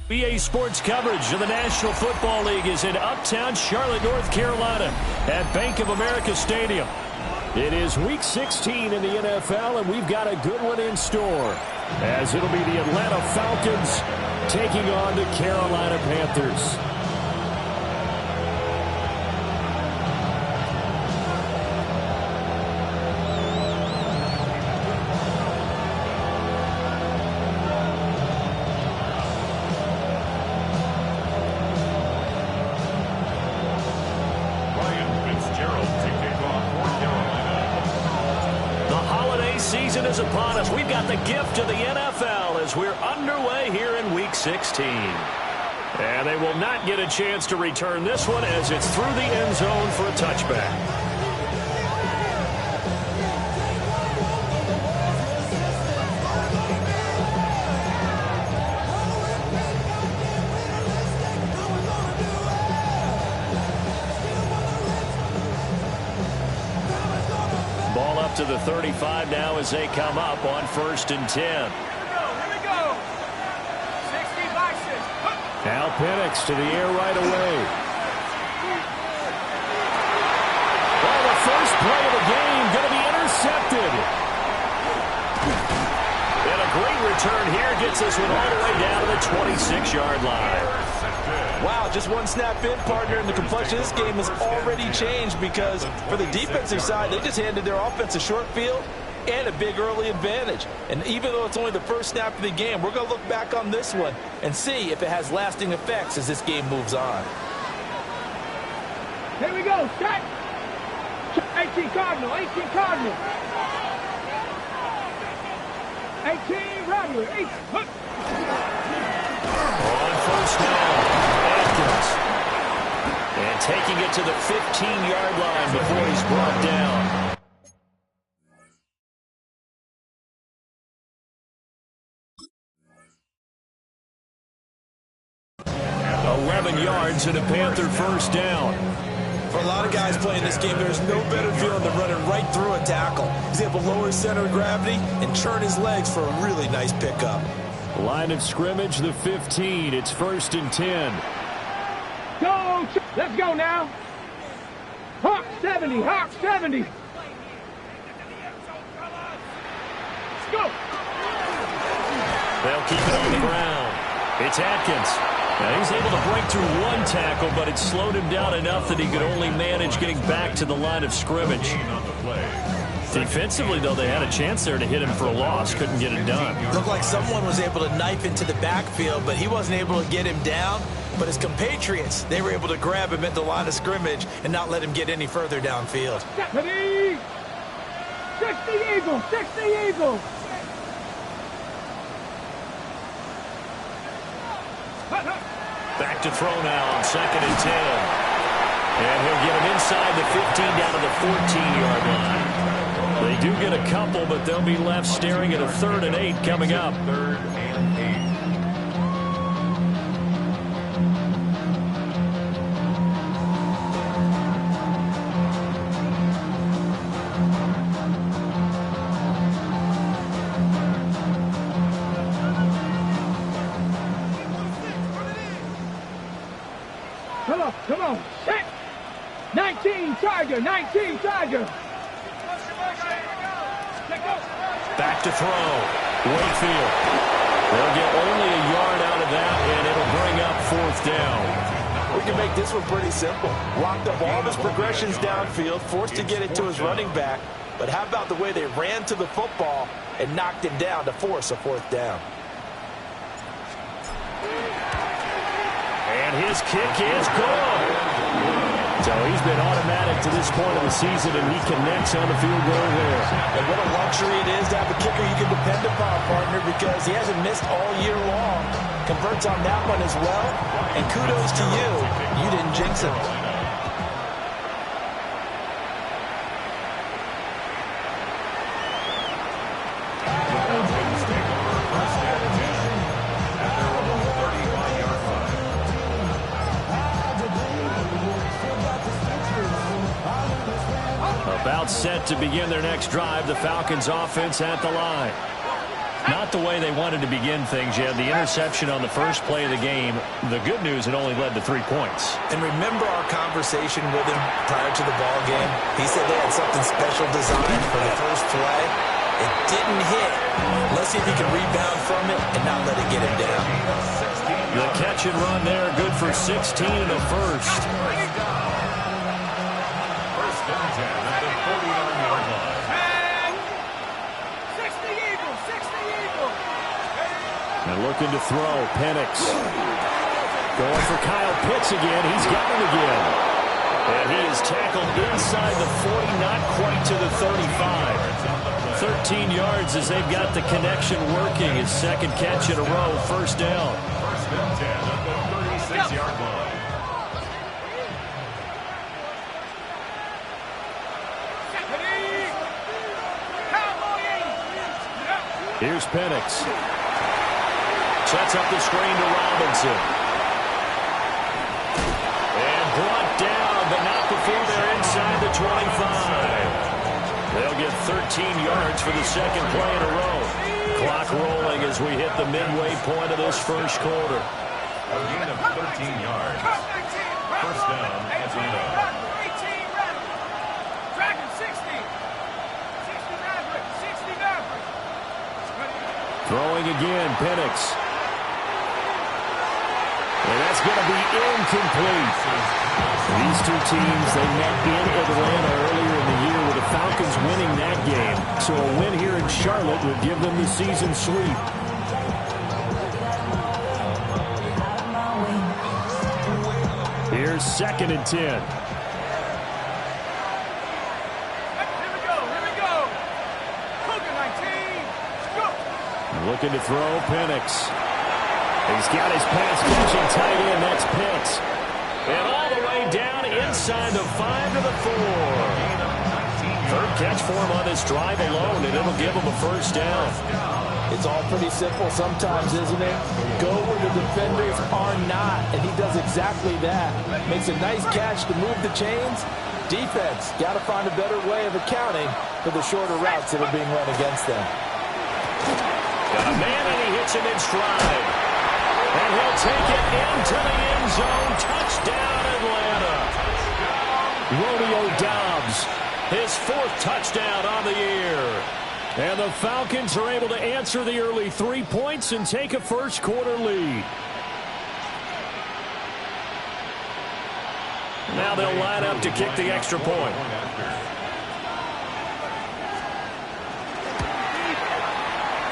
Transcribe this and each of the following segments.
BA Sports coverage of the National Football League is in uptown Charlotte, North Carolina at Bank of America Stadium. It is Week 16 in the NFL, and we've got a good one in store, as it'll be the Atlanta Falcons taking on the Carolina Panthers. Season is upon us. We've got the gift of the NFL as we're underway here in Week 16. And they will not get a chance to return this one as it's through the end zone for a touchback. To the 35 now as they come up on 1st and 10. Here we go. 60 vices. Now Penix to the air right away. Well, the first play of the game going to be intercepted. And a great return here gets this one all the way down to the 26-yard line. Wow, just one snap in, partner, and the complexion of this game has already changed because for the defensive side, they just handed their offense a short field and a big early advantage. And even though it's only the first snap of the game, we're going to look back on this one and see if it has lasting effects as this game moves on. Here we go, set. 18 Cardinal, 18 Cardinal. 18 Rattler, 8. On first down. And taking it to the 15-yard line before he's brought down. Yards and a Panther first down. For a lot of guys playing this game, there's no better feeling than running right through a tackle. He's able to lower his center of gravity and turn his legs for a really nice pickup. Line of scrimmage, the 15. It's 1st and 10. Go! Let's go now. Hawk 70, Hawk 70. Let's go. They'll keep it on the ground. It's Atkins. Now he's able to break through one tackle, but it slowed him down enough that he could only manage getting back to the line of scrimmage. Defensively, though, they had a chance there to hit him for a loss. Couldn't get it done. Looked like someone was able to knife into the backfield, but he wasn't able to get him down. But his compatriots, they were able to grab him at the line of scrimmage and not let him get any further downfield. 60 Eagles, 60 Eagles. Back to throw now on 2nd and 10. And he'll get him inside the 15 down to the 14-yard line. They do get a couple, but they'll be left staring at a 3rd and 8 coming up. 3rd and 8. Come on, set. 19 Tiger, 19 Tiger. Back to throw. Wakefield. They'll get only a yard out of that, and it'll bring up 4th down. We can make this one pretty simple. Locked up all of his progressions downfield, forced to get it to his running back. But how about the way they ran to the football and knocked him down to force a 4th down? And And his kick is good. So he's been automatic to this point of the season, and he connects on the field goal there. And what a luxury it is to have a kicker you can depend upon, partner, because he hasn't missed all year long. Converts on that one as well. And kudos to you. You didn't jinx him. About set to begin their next drive, the Falcons offense at the line. Not the way they wanted to begin things yet. The interception on the first play of the game. The good news, it only led to 3 points. And remember our conversation with him prior to the ball game? He said they had something special designed for the first play. It didn't hit. Let's see if he can rebound from it and not let it get him down. The catch and run there, good for 16 in the first. And looking to throw, Penix. Going for Kyle Pitts again. He's got him again. And he is tackled inside the 40, not quite to the 35. 13 yards as they've got the connection working. His second catch in a row, first down. First and 10 at the 36-yard line. Here's Penix. Sets up the screen to Robinson. And brought down, but not before they're inside the 25. They'll get 13 yards for the second play in a row. Clock rolling as we hit the midway point of this first quarter. A gain of 13 yards. First down, Atlanta. Throwing again, Penix. And that's going to be incomplete. These two teams, they met in Atlanta earlier in the year with the Falcons winning that game. So a win here in Charlotte would give them the season sweep. Here's second and 10. Looking to throw, Penix. He's got his pass-catching tight end. That's Pitts. And all the way down inside the 5 to the 4. Third catch for him on this drive alone, and it'll give him a first down. It's all pretty simple sometimes, isn't it? Go where the defenders are not, and he does exactly that. Makes a nice catch to move the chains. Defense, got to find a better way of accounting for the shorter routes that are being run against them. Got a man, and he hits him in stride. And he'll take it into the end zone. Touchdown, Atlanta. Romeo Doubs, his 4th touchdown on the year. And the Falcons are able to answer the early 3 points and take a first quarter lead. Now they'll line up to kick the extra point.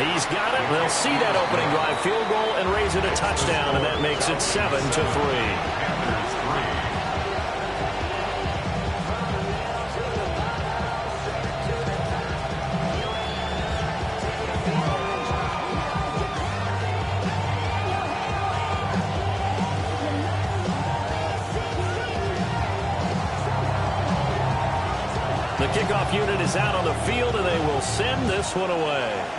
He's got it. They'll see that opening drive field goal and raise it a touchdown, and that makes it 7-3. The kickoff unit is out on the field, and they will send this one away.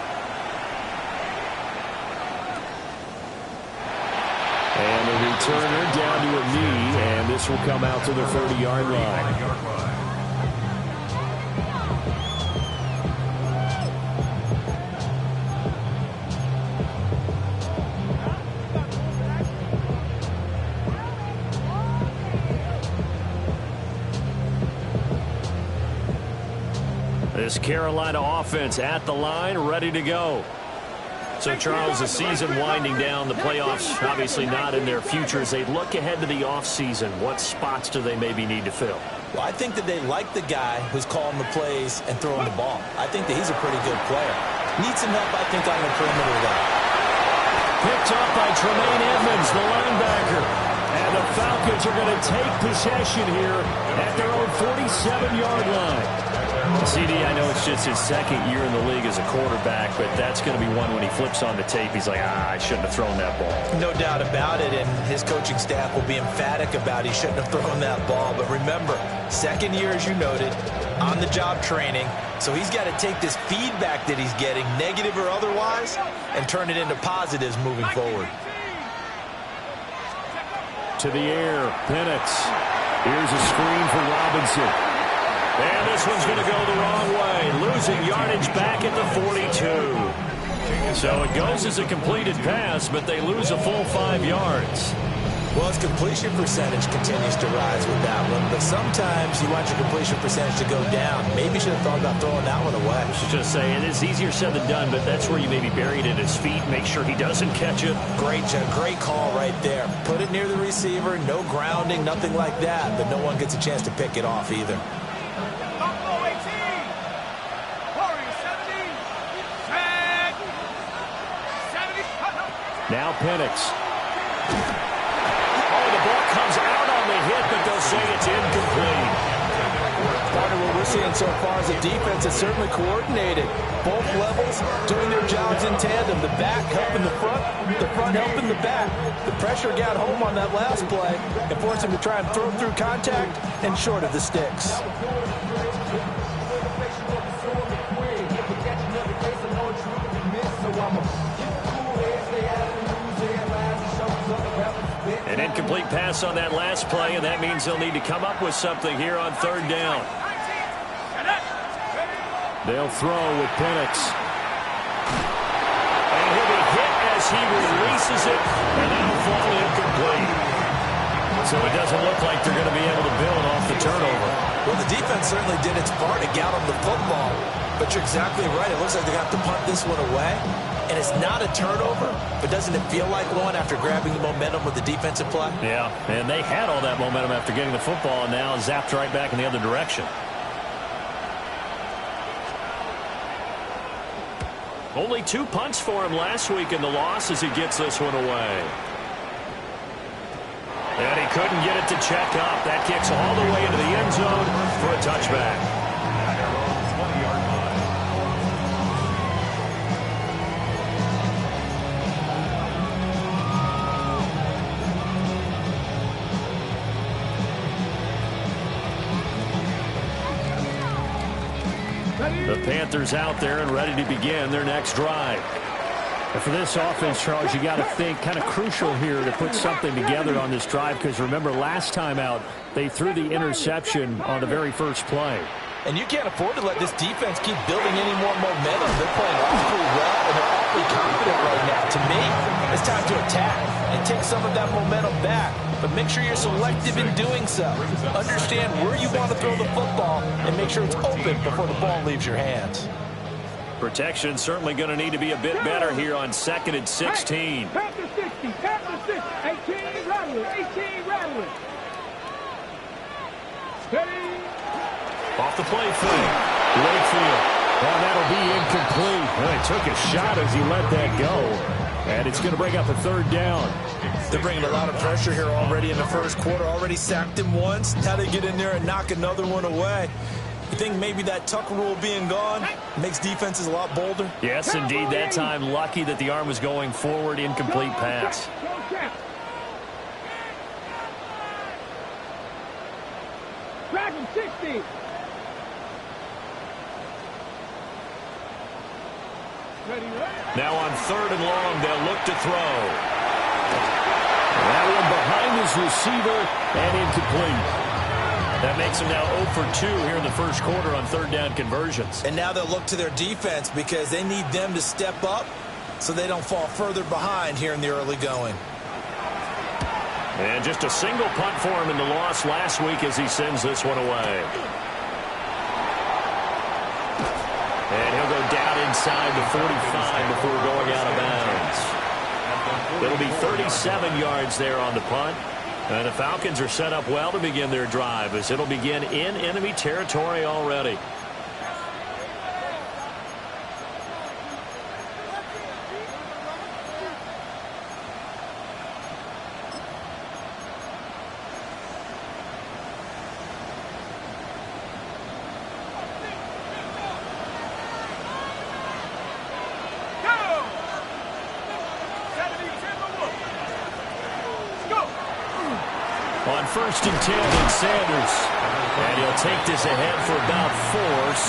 And the returner down to a knee, and this will come out to the 30-yard line. This Carolina offense at the line, ready to go. So, Charles, the season winding down, the playoffs obviously not in their future. As they look ahead to the offseason, what spots do they maybe need to fill? Well, I think that they like the guy who's calling the plays and throwing the ball. I think that he's a pretty good player. Needs some help, I think, on the perimeter, though. Picked up by Tremaine Edmonds, the linebacker. And the Falcons are going to take possession here at their own 47-yard line. CD, I know it's just his second year in the league as a quarterback, but that's going to be one when he flips on the tape. He's like, I shouldn't have thrown that ball. No doubt about it, and his coaching staff will be emphatic about he shouldn't have thrown that ball. But remember, second year, as you noted, on-the-job training, so he's got to take this feedback that he's getting, negative or otherwise, and turn it into positives moving forward. To the air, Penix. Here's a screen for Robinson. And this one's going to go the wrong way, losing yardage back at the 42. So it goes as a completed pass, but they lose a full 5 yards. Well, his completion percentage continues to rise with that one, but sometimes you want your completion percentage to go down. Maybe you should have thought about throwing that one away. I should just say, it is easier said than done, but that's where you maybe bury it at his feet, make sure he doesn't catch it. Great call right there. Put it near the receiver, no grounding, nothing like that, but no one gets a chance to pick it off either. Now Penix. Oh, the ball comes out on the hit, but they'll say it's incomplete. Part of what we're seeing so far as a defense is certainly coordinated. Both levels doing their jobs in tandem. The back helping the front helping the back. The pressure got home on that last play and forced him to try and throw through contact and short of the sticks. An incomplete pass on that last play, and that means they'll need to come up with something here on third down. They'll throw with Penix. And he'll be hit as he releases it, and that'll fall incomplete. So it doesn't look like they're going to be able to build off the turnover. Well, the defense certainly did its part to get them the football, but you're exactly right. It looks like they got to punt this one away. And it's not a turnover, but doesn't it feel like one after grabbing the momentum with the defensive play? Yeah, and they had all that momentum after getting the football, and now zapped right back in the other direction. Only 2 punts for him last week in the loss as he gets this one away. And he couldn't get it to check up. That kicks all the way into the end zone for a touchback. The Panthers out there and ready to begin their next drive. And for this offense, Charles, you got to think kind of crucial here to put something together on this drive, because remember last time out they threw the interception on the very first play. And you can't afford to let this defense keep building any more momentum. They're playing awfully well, and they're awfully confident right now. To me, it's time to attack and take some of that momentum back. But make sure you're selective in doing so. Understand where you want to throw the football and make sure it's open before the ball leaves your hands. Protection certainly going to need to be a bit better here on 2nd and 16. Panther 60, Panther 60, 18 rattling, 18 rattling. Steady. Off the play fake. Wakefield. Oh, that'll be incomplete. Well, he took a shot as he let that go. And it's going to bring up a third down. They're bringing a lot of pressure here already in the first quarter. Already sacked him once. Now they get in there and knock another one away. You think maybe that tuck rule being gone makes defenses a lot bolder? Yes, indeed. That time, lucky that the arm was going forward. Incomplete pass. Dragon 60. Now on 3rd and long, they'll look to throw. That one behind his receiver and incomplete. That makes him now 0 for 2 here in the first quarter on 3rd down conversions. And now they'll look to their defense because they need them to step up so they don't fall further behind here in the early going. And just a single punt for him in the loss last week as he sends this one away. And he'll go down inside the 45 before going out of bounds. It'll be 37 yards there on the punt. And the Falcons are set up well to begin their drive as it'll begin in enemy territory already. On 1st and 10, it's Sanders. And he'll take this ahead for about 4.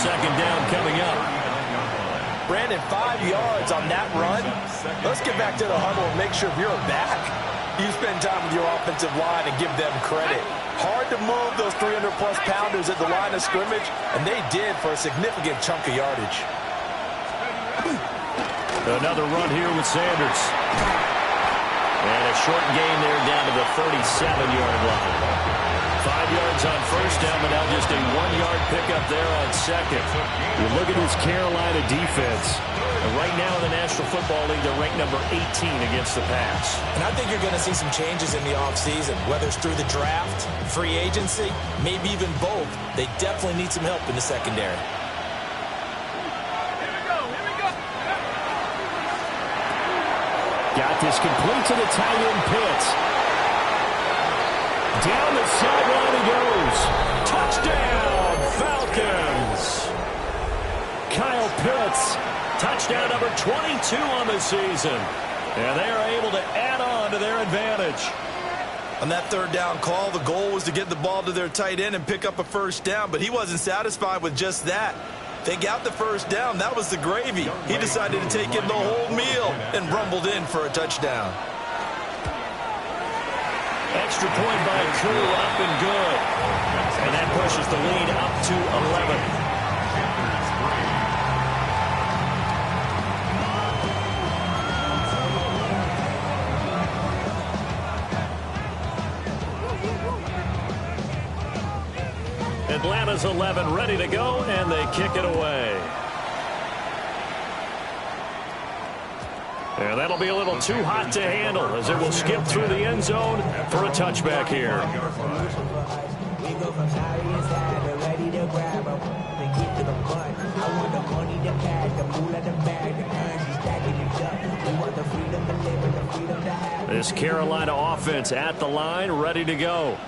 Second down coming up. Brandon, 5 yards on that run. Let's get back to the huddle and make sure if you're a back, you spend time with your offensive line and give them credit. Hard to move those 300-plus pounders at the line of scrimmage, and they did for a significant chunk of yardage. Another run here with Sanders. And a short gain there down to the 37-yard line. 5 yards on first down, but now just a 1-yard pickup there on second. You look at this Carolina defense. And right now in the National Football League, they're ranked number 18 against the pass. And I think you're going to see some changes in the offseason, whether it's through the draft, free agency, maybe even both. They definitely need some help in the secondary. Got this complete to the tight end Pitts. Down the sideline he goes. Touchdown, Falcons. Kyle Pitts, touchdown number 22 on the season. And they are able to add on to their advantage. On that third down call, the goal was to get the ball to their tight end and pick up a first down, but he wasn't satisfied with just that. They got the first down. That was the gravy. He decided to take in the whole meal and rumbled in for a touchdown. Extra point by Crew, up and good. And that pushes the lead up to 11. Atlanta's 11 ready to go, and they kick it away. And that'll be a little too hot to handle as it will skip through the end zone for a touchback here. This Carolina offense at the line, ready to go.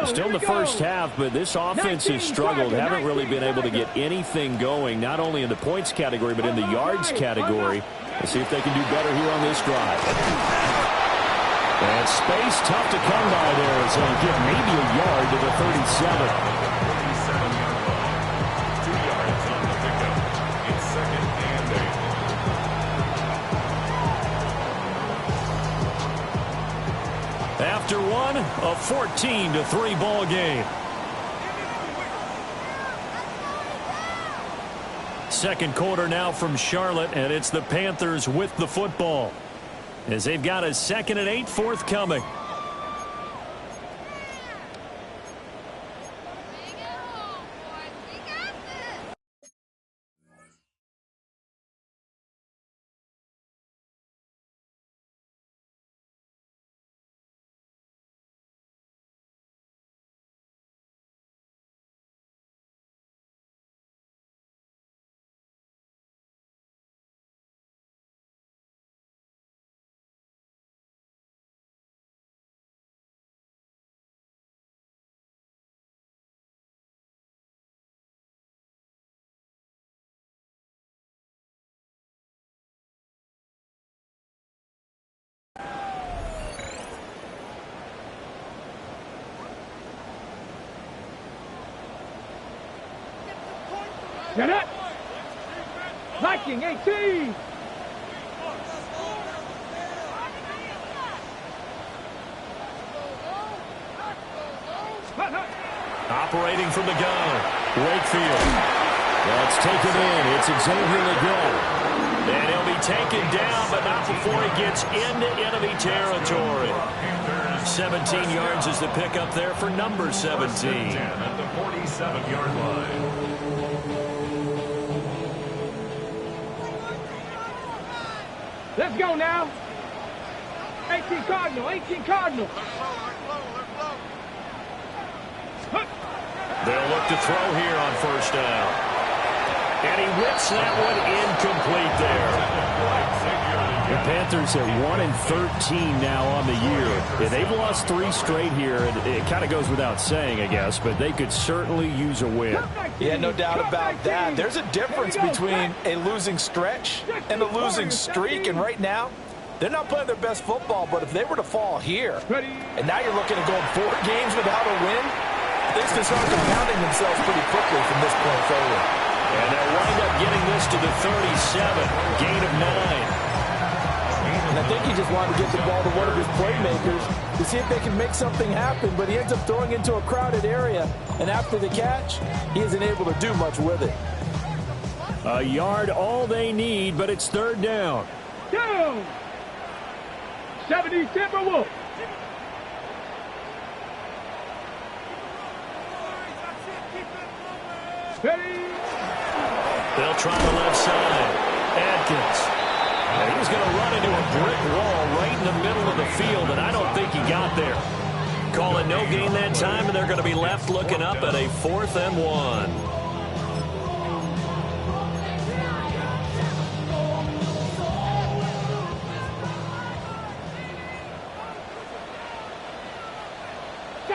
Still in the first half, but this offense has struggled. Haven't really been able to get anything going, not only in the points category, but in the yards category. Let's see if they can do better here on this drive. And space tough to come by there as they'll give maybe a yard to the 37. 37-yard line. 2 yards on the pickup. It's 2nd and 8. After one, a 14-3 ball game. Second quarter now from Charlotte, and it's the Panthers with the football as they've got a 2nd and 8 forthcoming. Get up! Viking 18! Operating from the gun, Wakefield. That's taken in. It's Xavier Legrand. And he'll be taken down, but not before he gets into enemy territory. 17 yards is the pickup there for number 17. At the 47-yard line. Let's go now. 18 Cardinal, 18 Cardinal. They'll look to throw here on first down. And he whips that one incomplete there. The Panthers are 1-13 now on the year. Yeah, they've lost 3 straight here. It kind of goes without saying, I guess, but they could certainly use a win. Yeah, no doubt about that. There's a difference between a losing stretch and a losing streak, and right now, They're not playing their best football, but if they were to fall here, Ready. and now you're looking at going 4 games without a win, things can start compounding themselves pretty quickly from this point forward. And they'll wind up getting this to the 37, gain of 9. And I think he just wanted to get the ball to one of his playmakers to see if they can make something happen, but he ends up throwing into a crowded area, and after the catch, he isn't able to do much with it. A yard all they need, but it's 3rd down. Down. 70 Timberwolves. Ready. They'll try the left side. Atkins. And he's going to run into a brick wall right in the middle of the field, and I don't think he got there. Call it no gain that time, and they're going to be left looking up at a 4th and 1.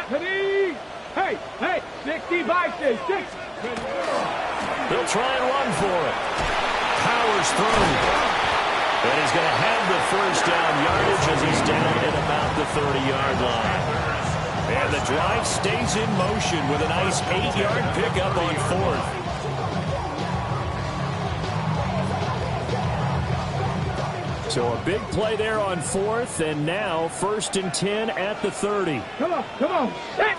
Ready. Hey, 60 by 6. They'll try and run for it. Powers through. And he's going to have the 1st down yardage as he's down at about the 30-yard line. And the drive stays in motion with a nice 8-yard pickup on 4th. So a big play there on 4th, and now 1st and 10 at the 30. Come on. Set.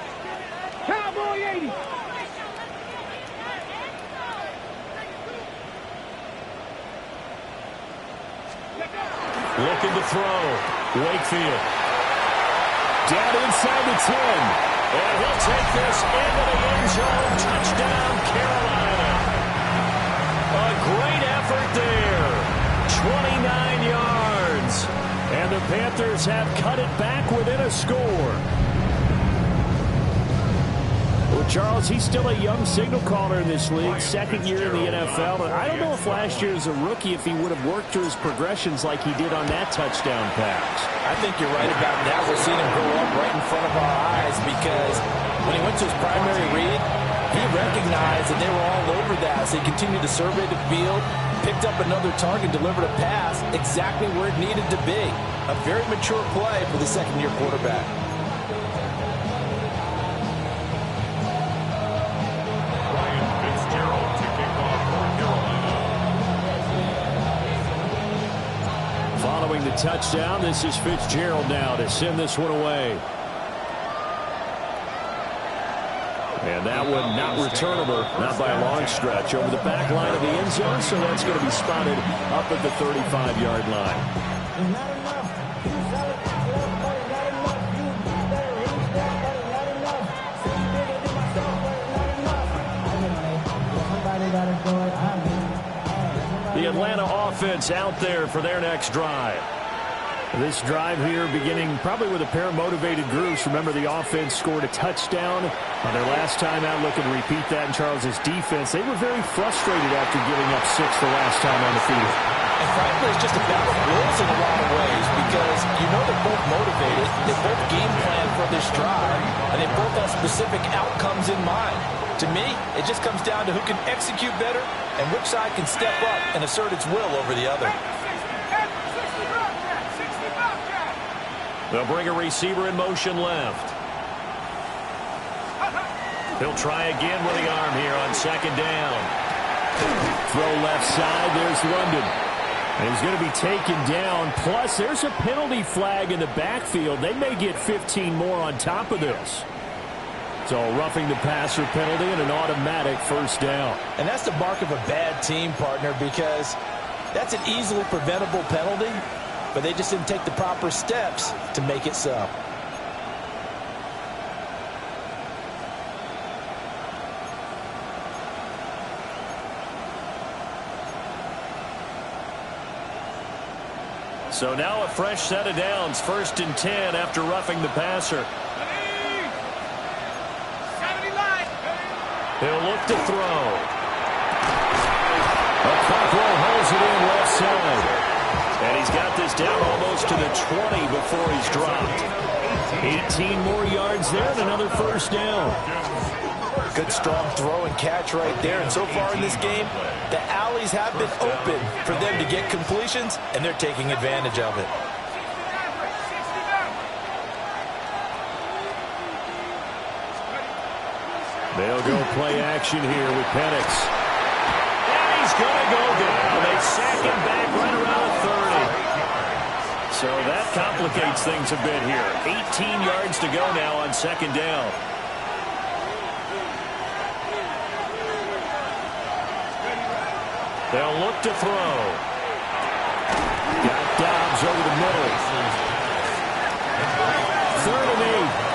Cowboy 80. Looking to throw. Wakefield. Down inside the 10. And he'll take this into the end zone. Touchdown, Carolina. A great effort there. 29 yards. And the Panthers have cut it back within a score. Well, Charles, he's still a young signal caller in this league, 2nd year in the NFL. And I don't know if last year as a rookie, if he would have worked through his progressions like he did on that touchdown pass. I think you're right about that. We're seeing him grow up right in front of our eyes because when he went to his primary read, he recognized that they were all over that. So he continued to survey the field, picked up another target, delivered a pass exactly where it needed to be. A very mature play for the 2nd-year quarterback. Following the touchdown, this is Fitzgerald now to send this one away. And that one not returnable, not by a long stretch, over the back line of the end zone, so that's going to be spotted up at the 35-yard line. The Atlanta offense out there for their next drive. This drive here beginning probably with a pair of motivated groups. Remember, the offense scored a touchdown on their last time out. Looking to repeat that in Charles's defense. They were very frustrated after giving up 6 the last time on the field. And frankly, it's just a battle of wills in a lot of ways because you know they're both motivated. They both game plan for this drive, and they both have specific outcomes in mind. To me, it just comes down to who can execute better and which side can step up and assert its will over the other. They'll bring a receiver in motion left. He'll try again with the arm here on 2nd down. Throw left side. There's London. And he's going to be taken down. Plus, there's a penalty flag in the backfield. They may get 15 more on top of this. So roughing the passer penalty and an automatic 1st down. And that's the mark of a bad team, partner, because that's an easily preventable penalty, but they just didn't take the proper steps to make it so. So now a fresh set of downs. 1st and 10 after roughing the passer. He'll look to throw. Cockrell holds it in left side. And he's got this down almost to the 20 before he's dropped. 18 more yards there and another 1st down. Good strong throw and catch right there. And so far in this game, the alleys have been open for them to get completions, and they're taking advantage of it. They'll go play action here with Penix. And he's going to go down. They sack him back right around the 30. So that complicates things a bit here. 18 yards to go now on second down. They'll look to throw. Got Dobbs over the middle. 3rd and 8.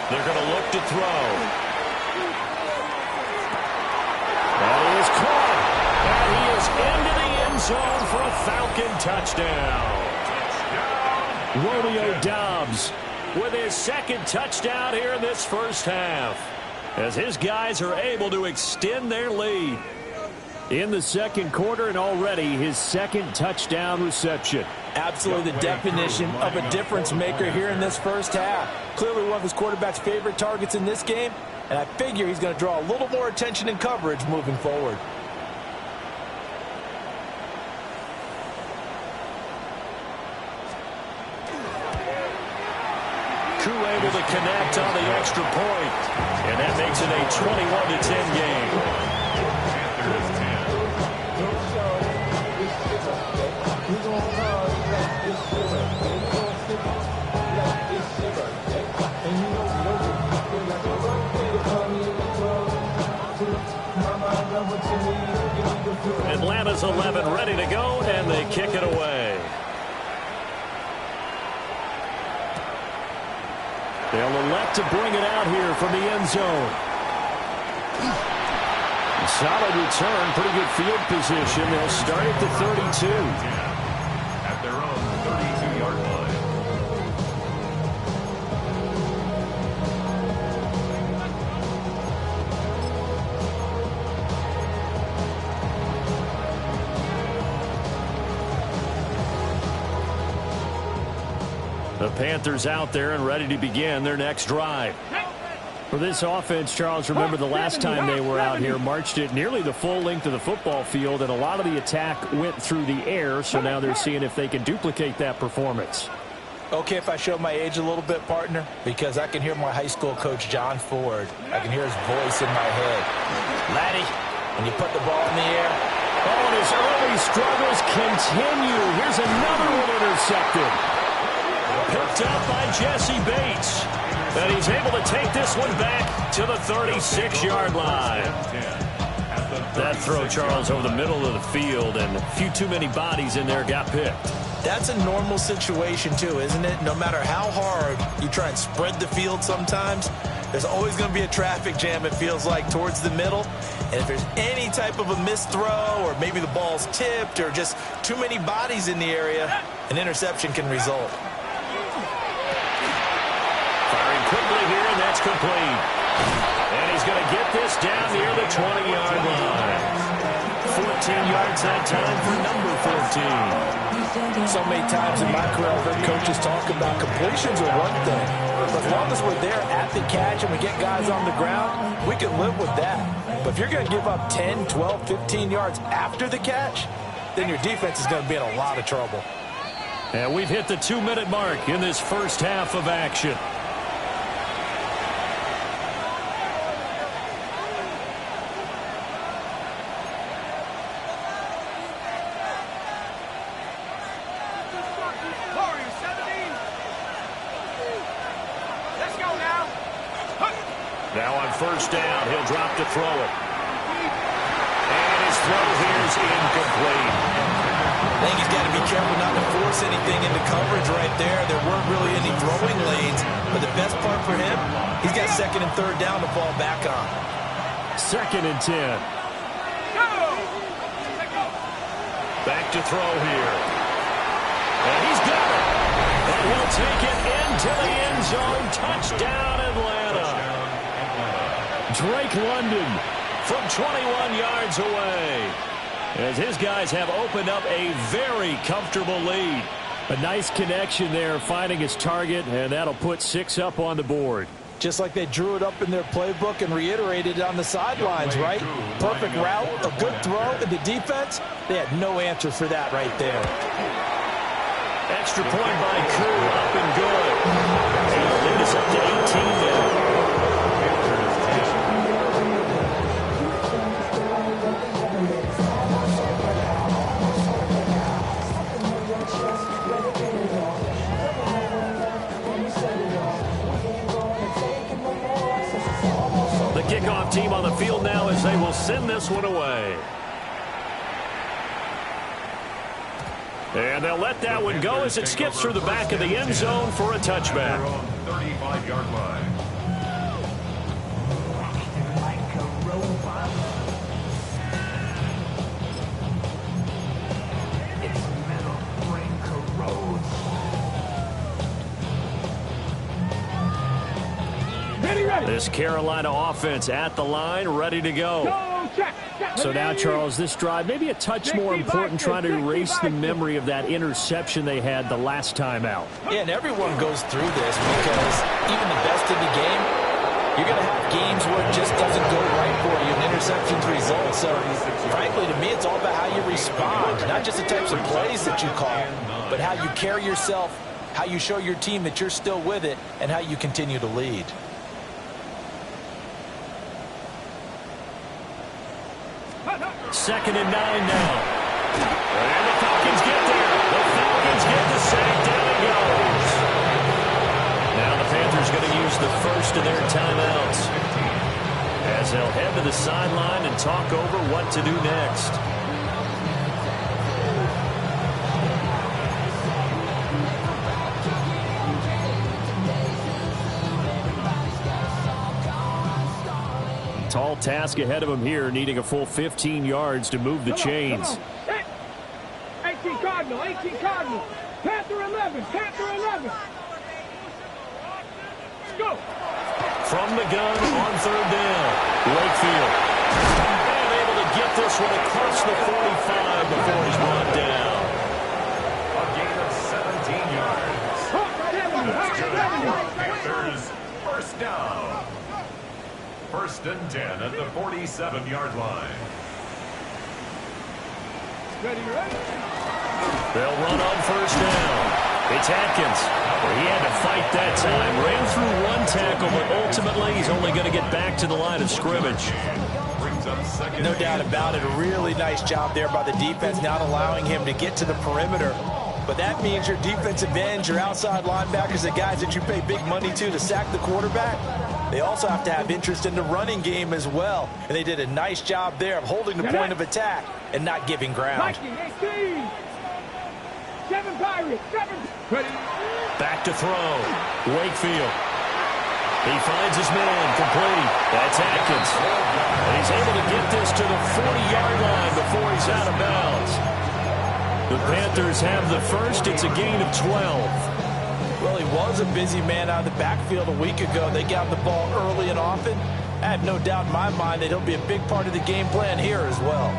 They're going to look to throw. That is caught. And he is into the end zone for a Falcon touchdown. Romeo Dobbs with his 2nd touchdown here in this first half, as his guys are able to extend their lead in the 2nd quarter, and already his 2nd touchdown reception. Absolutely the definition of a difference maker here in this first half. Clearly one of his quarterback's favorite targets in this game, and I figure he's going to draw a little more attention and coverage moving forward. Able to connect on the extra point, and that makes it a 21-10 game. Atlanta's 11 ready to go, and they kick it away. They'll elect to bring it out here from the end zone. Solid return, pretty good field position. They'll start at the 32. At their own 32-yard line. The Panthers out there and ready to begin their next drive. For this offense, Charles, remember the last time they were out here, marched it nearly the full length of the football field, and a lot of the attack went through the air, so now they're seeing if they can duplicate that performance. Okay, if I show my age a little bit, partner, because I can hear my high school coach, John Ford. I can hear his voice in my head. Laddie, when you put the ball in the air. Oh, and his early struggles continue. Here's another one intercepted. Picked up by Jesse Bates. And he's able to take this one back to the 36-yard line. That throw, Charles, over the middle of the field, and a few too many bodies in there got picked. That's a normal situation, too, isn't it? No matter how hard you try and spread the field sometimes, there's always going to be a traffic jam, it feels like, towards the middle. And if there's any type of a missed throw, or maybe the ball's tipped, or just too many bodies in the area, an interception can result. Firing quickly here, and that's complete. And he's going to get this down near the 20-yard line. 14 yards that time for number 14. So many times in my career, I've heard coaches talk about completions are one thing. But as long as we're there at the catch and we get guys on the ground, we can live with that. But if you're going to give up 10, 12, 15 yards after the catch, then your defense is going to be in a lot of trouble. And we've hit the 2-minute mark in this first half of action. Now on first down, he'll drop to throw it. And his throw here is incomplete. I think he's got to be careful not to force anything into coverage right there. There weren't really any throwing lanes. But the best part for him, he's got 2nd and 3rd down to fall back on. 2nd and 10. Back to throw here. And he's got it. And he'll take it into the end zone. Touchdown, Atlanta. Drake London from 21 yards away, as his guys have opened up a very comfortable lead. A nice connection there, finding his target, and that'll put 6 up on the board. just like they drew it up in their playbook and reiterated it on the sidelines, right? Perfect route, a good throw, and the defense, they had no answer for that right there. Extra point by Crew, up and good. And the lead is up to 18 now. Kickoff team on the field now as they will send this one away. And they'll let that one go as it skips through the back of the end zone for a touchback. 35-yard line. This Carolina offense at the line, ready to go. So now, Charles, this drive maybe a touch more important, trying to erase the memory of that interception they had the last time out. Yeah, and everyone goes through this because even the best in the game, you're going to have games where it just doesn't go right for you, and interceptions result. So, frankly, to me, it's all about how you respond, not just the types of plays that you call, but how you carry yourself, how you show your team that you're still with it, and how you continue to lead. Second and 9 now. And the Falcons get there. The Falcons get the sack. Down it goes. Now the Panthers going to use the first of their timeouts as they'll head to the sideline and talk over what to do next. Tall task ahead of him here, needing a full 15 yards to move the chains. 18 Cardinal, 18 Cardinal. Panther 11, Panther 11. Go. From the gun on third down, Wakefield. And able to get this one across the 45 before he's brought down. A gain of 17 yards. Panthers, first down. First and 10 at the 47-yard line. Ready. They'll run on first down. It's Atkins. He had to fight that time. Ran through one tackle, but ultimately he's only going to get back to the line of scrimmage. No doubt about it. A really nice job there by the defense, not allowing him to get to the perimeter. But that means your defensive ends, your outside linebackers, the guys that you pay big money to sack the quarterback, they also have to have interest in the running game as well. And they did a nice job there of holding the point of attack and not giving ground. 18. 7 Pirates, 7. Back to throw. Wakefield. He finds his man complete. That's Atkins. And he's able to get this to the 40-yard line before he's out of bounds. The Panthers have the first. It's a gain of 12. Well, he was a busy man out of the backfield a week ago. They got the ball early and often. I have no doubt in my mind that he'll be a big part of the game plan here as well.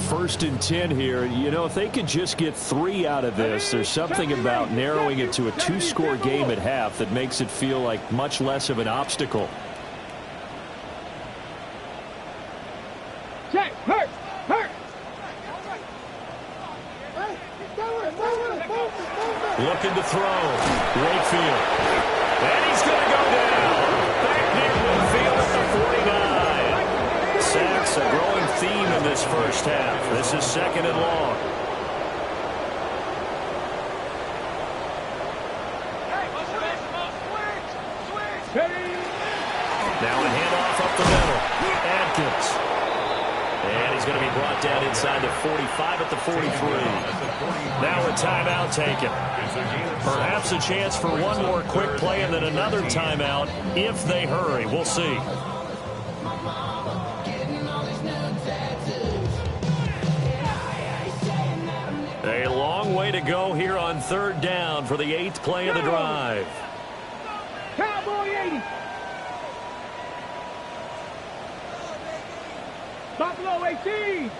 First and 10 here. You know, if they could just get 3 out of this, there's something about narrowing it to a 2-score game at half that makes it feel like much less of an obstacle. Check. Hurt. Looking to throw. Wakefield. And he's going to go down. Back near midfield at the 49. Sacks, a growing theme in this first half. This is second and long. Now a handoff up the middle. Atkins. And he's going to be brought down inside the 45 at the 43. Now a timeout taken. Perhaps a chance for one more quick play and then another timeout if they hurry. We'll see. A long way to go here on third down for the 8th play of the drive. Cowboy 80. Buffalo 18.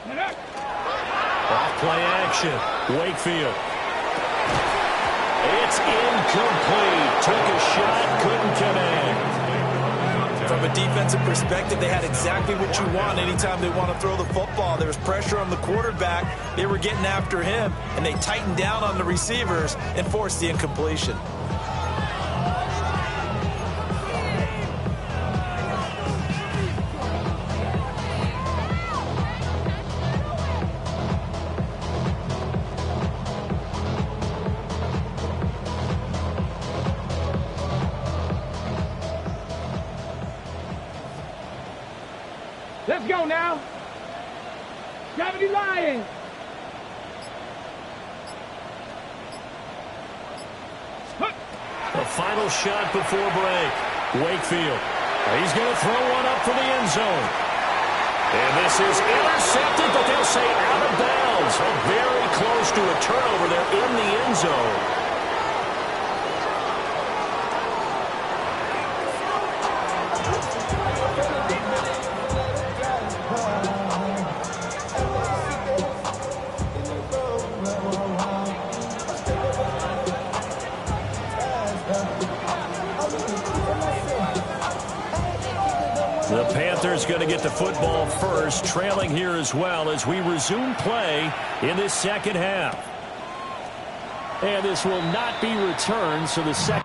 Off play action. Wakefield. It's incomplete. Took a shot, couldn't connect. From a defensive perspective, they had exactly what you want anytime they want to throw the football. There was pressure on the quarterback. They were getting after him, and they tightened down on the receivers and forced the incompletion. Let's go now. 70 Lions. The final shot before break. Wakefield. He's going to throw one up for the end zone. And this is intercepted, but they'll say out of bounds. Very close to a turnover there in the end zone. The Panthers going to get the football first, trailing here as well as we resume play in this second half. And this will not be returned, so the second.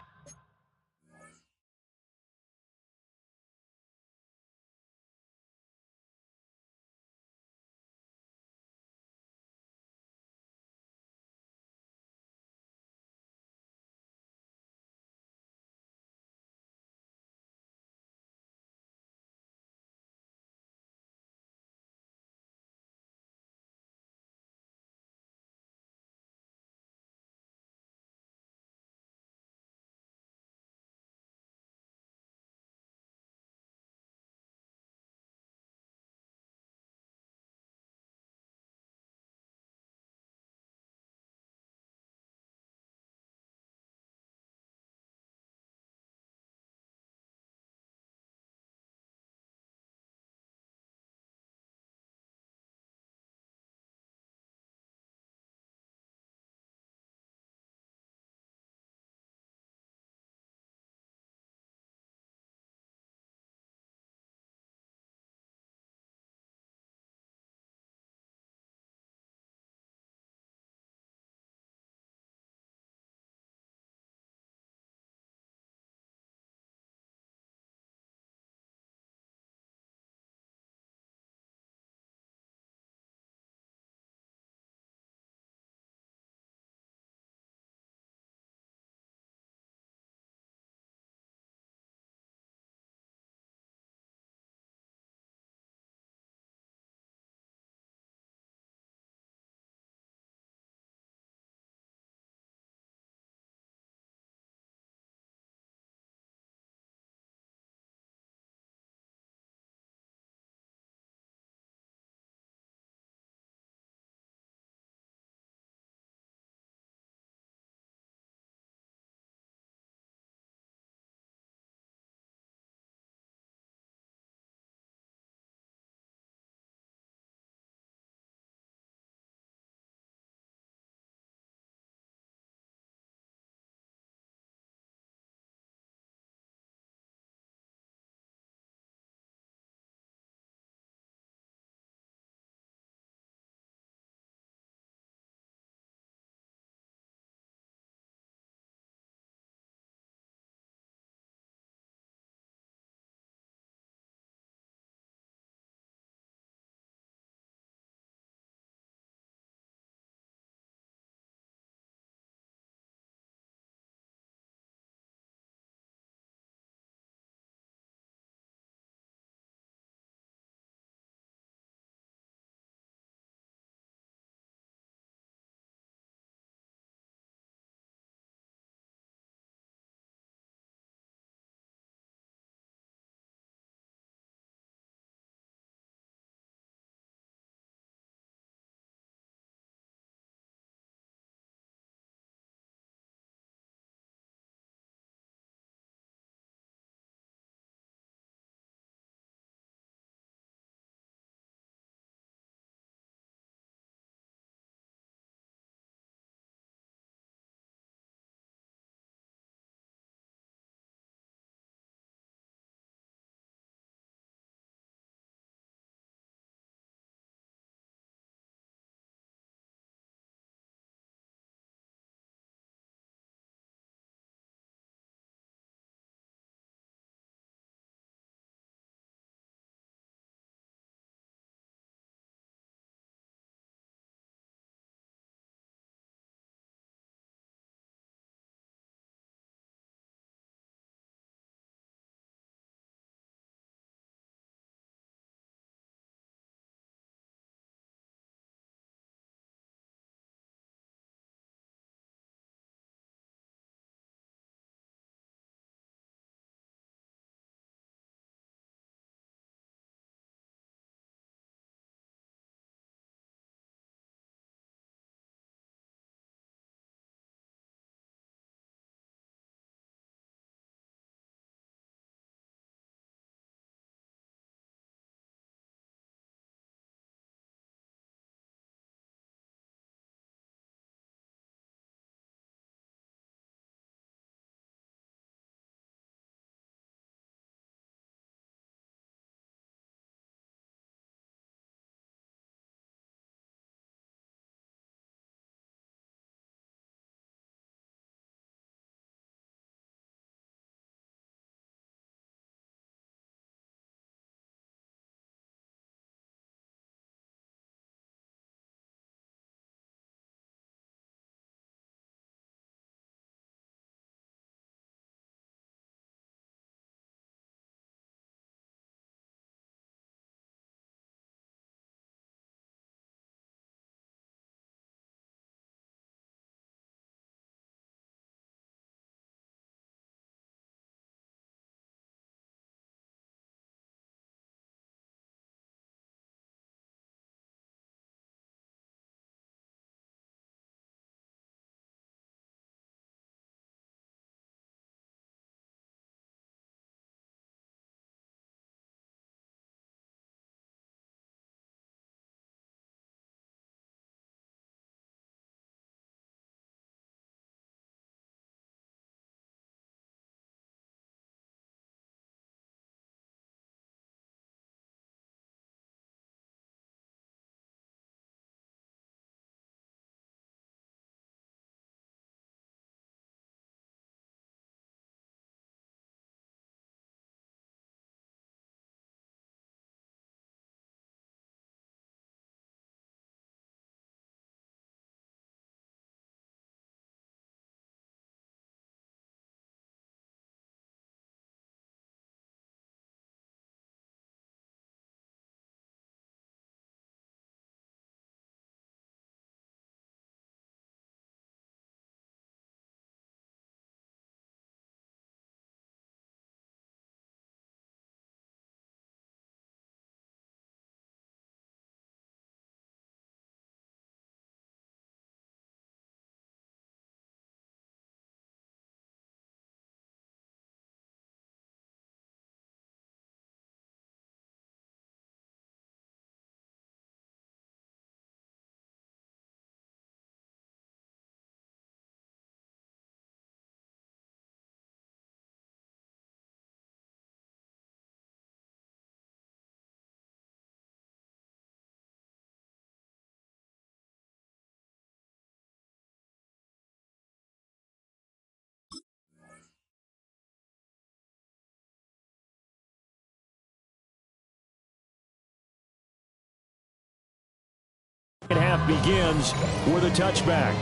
half begins with a touchback.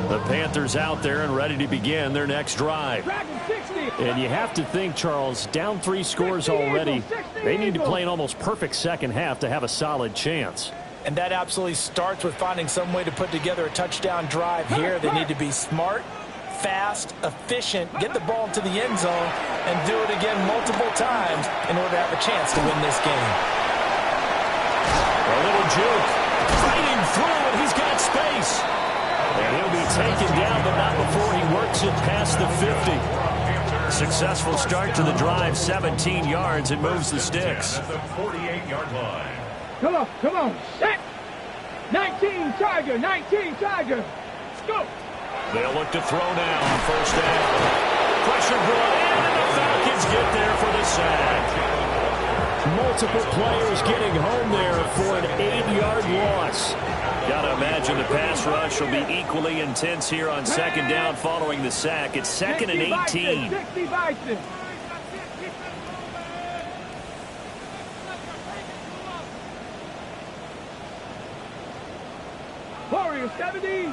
The Panthers out there and ready to begin their next drive. And you have to think, Charles, down 3 scores already. They need to play an almost perfect second half to have a solid chance. And that absolutely starts with finding some way to put together a touchdown drive here. They need to be smart, fast, efficient, get the ball into the end zone, and do it again multiple times in order to have a chance to win this game. A little juke. Fighting through, and he's got space. And he'll be taken down, but not before he works it past the 50. Successful start to the drive, 17 yards, and moves the sticks. At the 48-yard line. Come on, set. 19 Tiger, 19 Tiger. Go. They'll look to throw now on first down. Pressure brought in, and the Falcons get there for the sack. Multiple players getting home there for an 8-yard loss. Gotta imagine the pass rush will be equally intense here on second down following the sack. It's second and 18. 60 Bison. Warrior 70.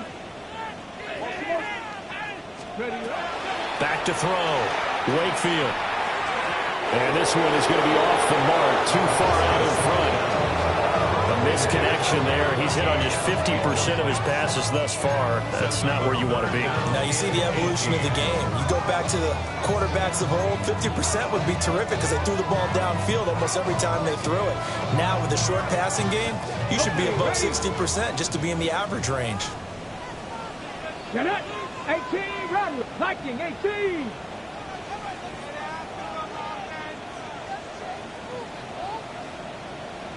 Ready. Back to throw. Wakefield. And this one is going to be off the mark, too far out in front. A misconnection there. He's hit on just 50% of his passes thus far. That's not where you want to be. Now you see the evolution of the game. You go back to the quarterbacks of old, 50% would be terrific because they threw the ball downfield almost every time they threw it. Now with the short passing game, you should be above 60% just to be in the average range. Get it. 18, run. Viking, 18.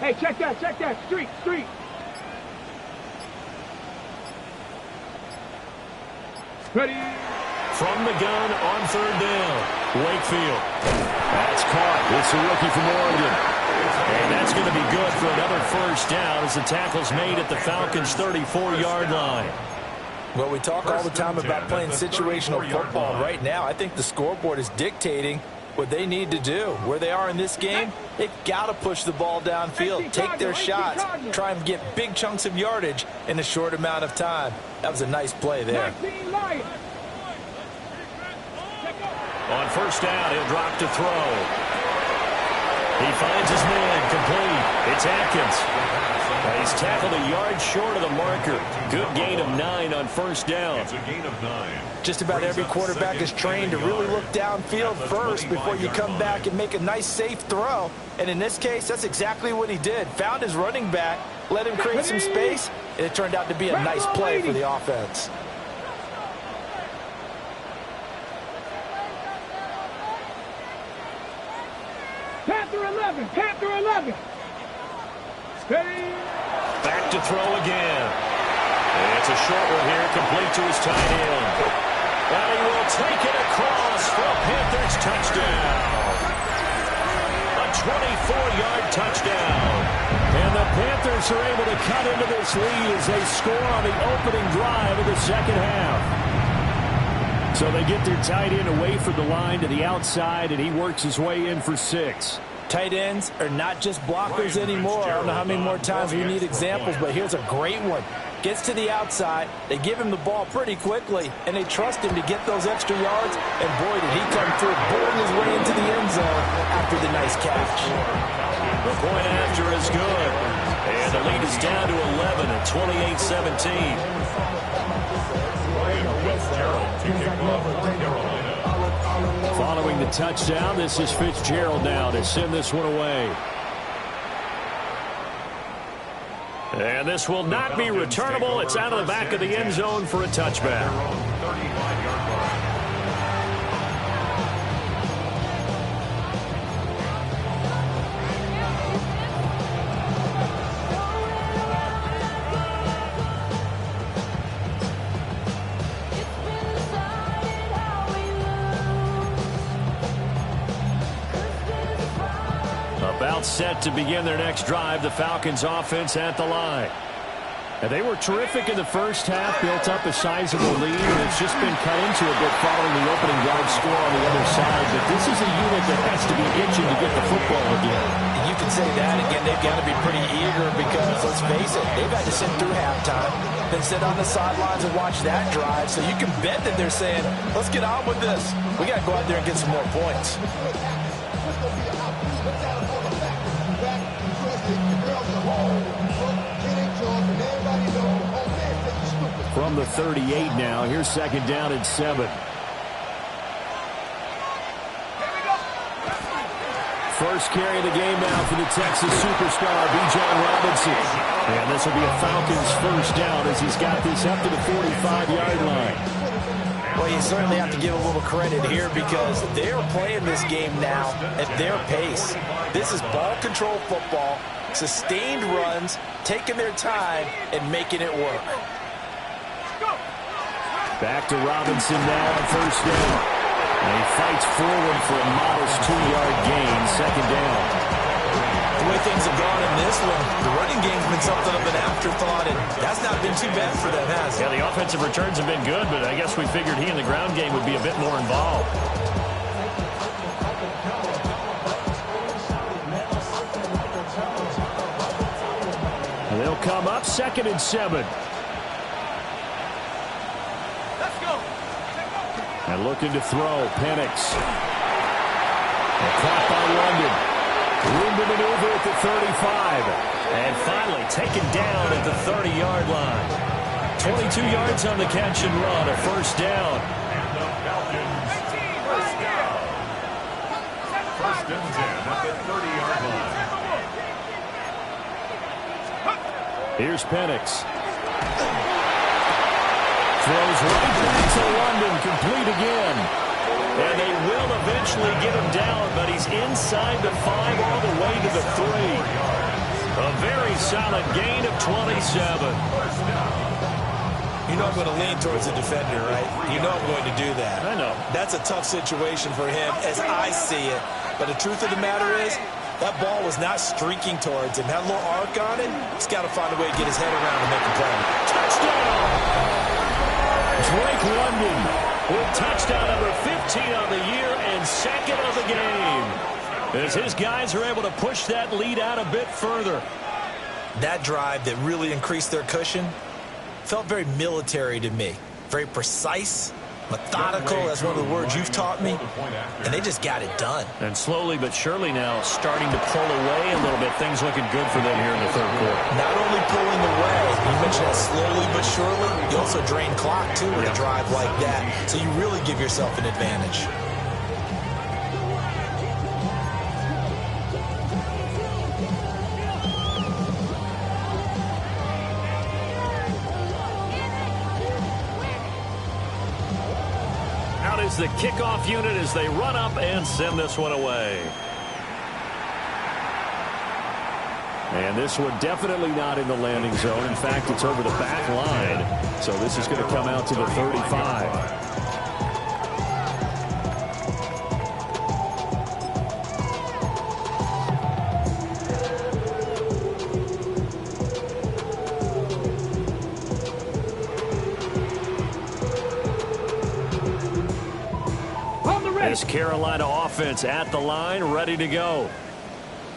Hey, check that. Street. Ready. From the gun on third down. Wakefield. That's caught. It's a rookie from Oregon. And that's going to be good for another first down as the tackle's made at the Falcons' 34-yard line. Well, we talk all the time about playing situational football. Right now, I think the scoreboard is dictating what they need to do. Where they are in this game, they've got to push the ball downfield, take their shots, try and get big chunks of yardage in a short amount of time. That was a nice play there. On first down, he'll drop to throw. He finds his man complete. It's Atkins. He's tackled a yard short of the marker. Good gain of 9 on first down. It's a gain of 9. Just about every quarterback is trained to really look downfield first before you come back and make a nice, safe throw. And in this case, that's exactly what he did. Found his running back, let him create some space, and it turned out to be a nice play for the offense. Panther 11. Ready. Back to throw again. And it's a short one here, complete to his tight end. And he will take it across for a Panthers touchdown. A 24-yard touchdown. And the Panthers are able to cut into this lead as they score on the opening drive of the second half. So they get their tight end away from the line to the outside, and he works his way in for 6. Tight ends are not just blockers anymore. I don't know how many more times we need examples, but here's a great one. Gets to the outside, they give him the ball pretty quickly, and they trust him to get those extra yards, and boy, did he come through, boring his way into the end zone after the nice catch. The point after is good, and the lead is down to 11 at 28-17. Following the touchdown, this is Fitzgerald now to send this one away. And this will not be returnable. It's out of the back of the end zone for a touchback. About set to begin their next drive. The Falcons offense at the line. And they were terrific in the first half, built up a sizable lead, and it's just been cut into a bit following the opening drive score on the other side. But this is a unit that has to be itching to get the football again. You can say that again. They've got to be pretty eager because, let's face it, they've had to sit through halftime, then sit on the sidelines and watch that drive. So you can bet that they're saying, let's get on with this. We got to go out there and get some more points. From the 38 now, here's second down and 7. First carry of the game now for the Texas superstar, Bijan Robinson. And this will be a Falcons first down as he's got this up to the 45-yard line. Well, you certainly have to give a little credit here because they're playing this game now at their pace. This is ball control football, sustained runs, taking their time, and making it work. Back to Robinson now on first down. And he fights forward for a modest 2-yard gain, second down. The way things have gone in this one, the running game's been something of an afterthought, and that's not been too bad for them, has it? Yeah, the offensive returns have been good, but I guess we figured he in the ground game would be a bit more involved. And they'll come up second and 7. And looking to throw, Penix. And caught by London. Room to maneuver at the 35. And finally taken down at the 30-yard line. 22 yards on the catch and run, a first down. And the Falcons, first down. First and 10 at the 30-yard line. Here's Penix. Throws right back to London, complete again. And they will eventually get him down, but he's inside the 5 all the way to the 3. A very solid gain of 27. You know I'm going to lean towards the defender, right? You know I'm going to do that. I know. That's a tough situation for him as I see it. But the truth of the matter is, that ball was not streaking towards him. Had a little arc on it. He's got to find a way to get his head around and make a play. Touchdown! Drake London with touchdown number 15 on the year and second of the game. As his guys are able to push that lead out a bit further. That drive that really increased their cushion felt very military to me. Very precise, methodical. That's one of the words you've taught me. And they just got it done. And slowly but surely now starting to pull away a little bit. Things looking good for them here in the third quarter. Not only pulling away, you mentioned that slowly but surely, you also drain clock too with a drive like that. So you really give yourself an advantage. Is the kickoff unit as they run up and send this one away. And this one definitely not in the landing zone. In fact, it's over the back line. So this is going to come out to the 35. This Carolina offense at the line, ready to go.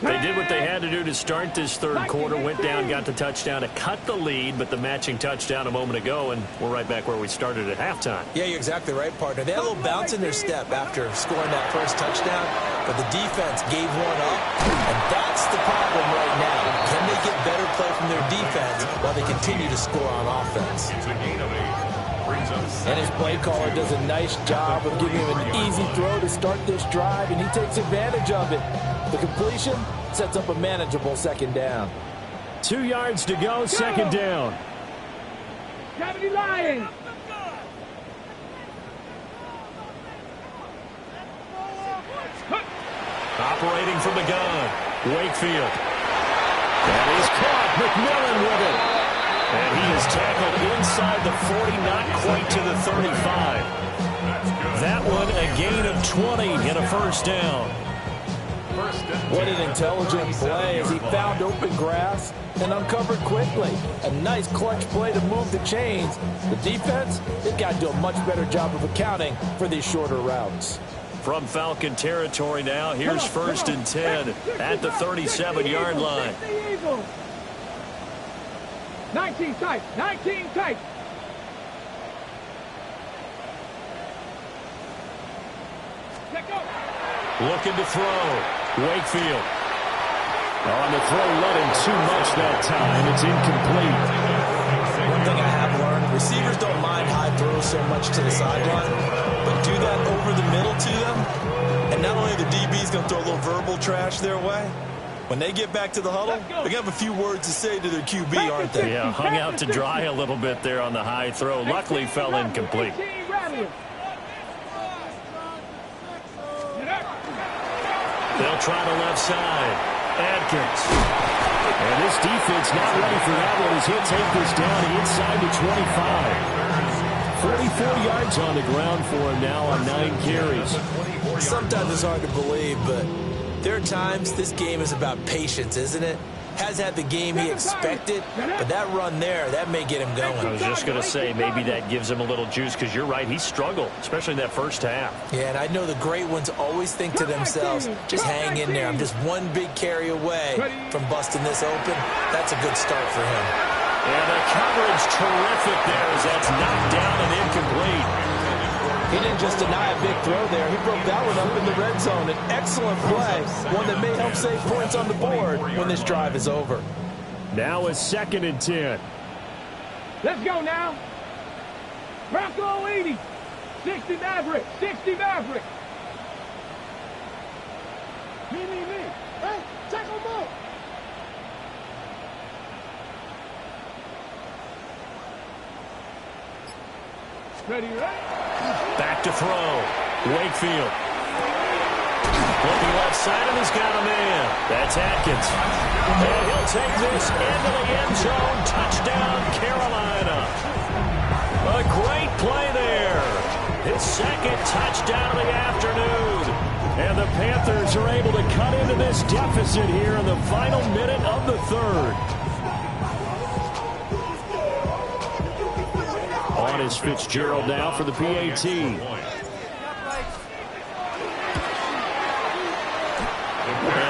They did what they had to do to start this third quarter, went down, got the touchdown to cut the lead, but the matching touchdown a moment ago, and we're right back where we started at halftime. Yeah, you're exactly right, partner. They had a little bounce in their step after scoring that first touchdown, but the defense gave one up, and that's the problem right now. Can they get better play from their defense while they continue to score on offense? It's a gain of 8. And his play caller does a nice job of giving him an easy throw to start this drive, and he takes advantage of it. The completion sets up a manageable second down. 2 yards to go, second down. 70 Lions. Operating from the gun, Wakefield. That is caught, McMillan with it. And he is tackled inside the 40, not quite to the 35. That one a gain of 20 and a first down. What an intelligent play as he found open grass and uncovered quickly. A nice clutch play to move the chains. The defense, they've got to do a much better job of accounting for these shorter routes. From Falcon territory now, here's 1st and 10 at the 37-yard line. 19 tight, 19 tight. Looking to throw. Wakefield. On the throw, let him too much that time. It's incomplete. One thing I have learned, receivers don't mind high throws so much to the sideline, but do that over the middle to them, and not only the DB's going to throw a little verbal trash their way, when they get back to the huddle, they're going to have a few words to say to their QB, aren't they? Yeah, hung out to dry a little bit there on the high throw. Luckily, fell incomplete. They'll try the left side. Adkins. And this defense not ready for that one as he'll take this down inside the 25. 44 yards on the ground for him now on 9 carries. Sometimes it's hard to believe, but there are times this game is about patience, isn't it? Has had the game he expected, but that run there, that may get him going. I was just going to say, maybe that gives him a little juice, because you're right, he struggled, especially in that first half. Yeah, and I know the great ones always think to themselves, just hang in there. I'm just one big carry away from busting this open. That's a good start for him. And the coverage terrific there as that's knocked down and incomplete. He didn't just deny a big throw there. He broke that one up in the red zone. An excellent play, one that may help save points on the board when this drive is over. Now it's 2nd and 10. Let's go now. Bronco 80. 60 Maverick. 60 Maverick. Me. Hey, check them out. Ready, right? Back to throw. Wakefield. Looking left side, and he's got a man. That's Atkins. And he'll take this into the end zone. Touchdown, Carolina. A great play there. His 2nd touchdown of the afternoon. And the Panthers are able to cut into this deficit here in the final minute of the 3rd. On is Fitzgerald now for the PAT. And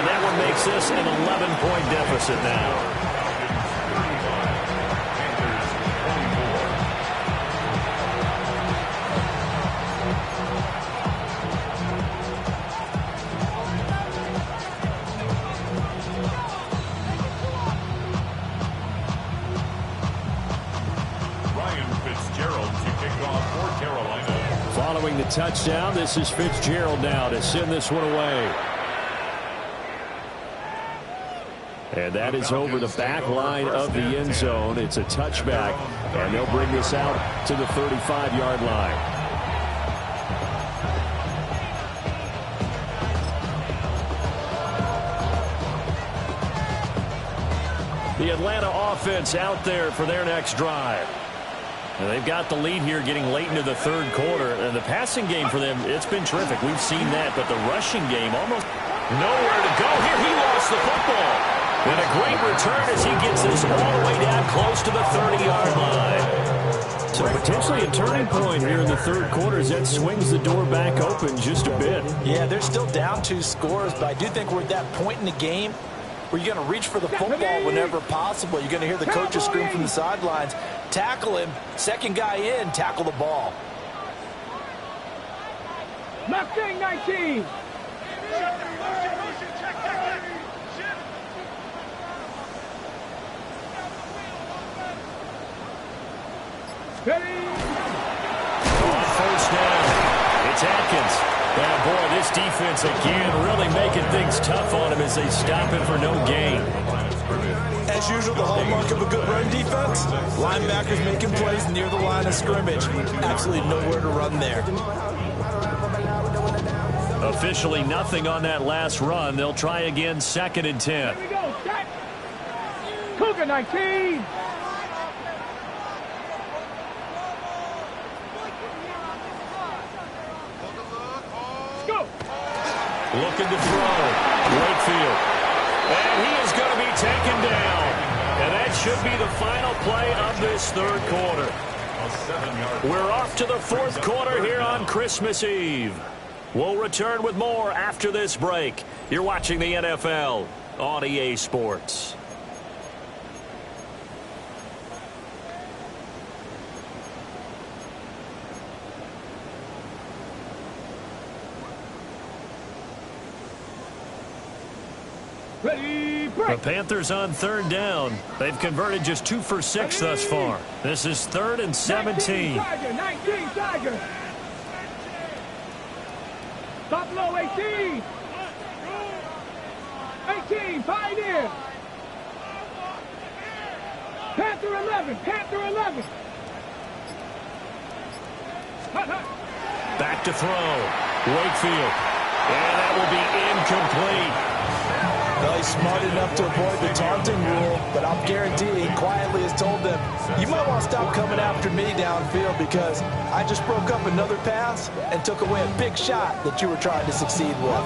that one makes this an 11-point deficit now. Following the touchdown, this is Fitzgerald now to send this one away. And that is over the back line of the end zone. It's a touchback, and they'll bring this out to the 35-yard line. The Atlanta offense out there for their next drive. And they've got the lead here getting late into the 3rd quarter. And the passing game for them, it's been terrific. We've seen that. But the rushing game almost nowhere to go. Here he lost the football. And a great return as he gets this all the way down close to the 30-yard line. So potentially a turning point here in the 3rd quarter as that swings the door back open just a bit. Yeah, they're still down 2 scores, but I do think we're at that point in the game where you're going to reach for the football whenever possible. You're going to hear the coaches scream from the sidelines, tackle him, 2nd guy in, tackle the ball. Mustang 19. On 1st down, it's Atkins. Yeah, boy, this defense again really making things tough on him as they stop him for no gain. As usual, the hallmark of a good run defense, linebackers making plays near the line of scrimmage. Absolutely nowhere to run there. Officially nothing on that last run. They'll try again, 2nd and 10. Here we go, set. Cougar 19. Looking to throw. Wakefield. And he is going to be taken down. And that should be the final play of this third quarter. We're off to the fourth quarter here on Christmas Eve. We'll return with more after this break. You're watching the NFL on EA Sports. Ready, break. The Panthers on third down. They've converted just 2 for 6 thus far. This is 3rd and 17. 19 Tiger. Buffalo 18. 18, Pioneer. Panther 11, Panther 11. Back to throw. Wakefield. And that will be incomplete. Well, he's smart enough to avoid the taunting rule, but I'll guarantee he quietly has told them, you might want to stop coming after me downfield because I just broke up another pass and took away a big shot that you were trying to succeed with. All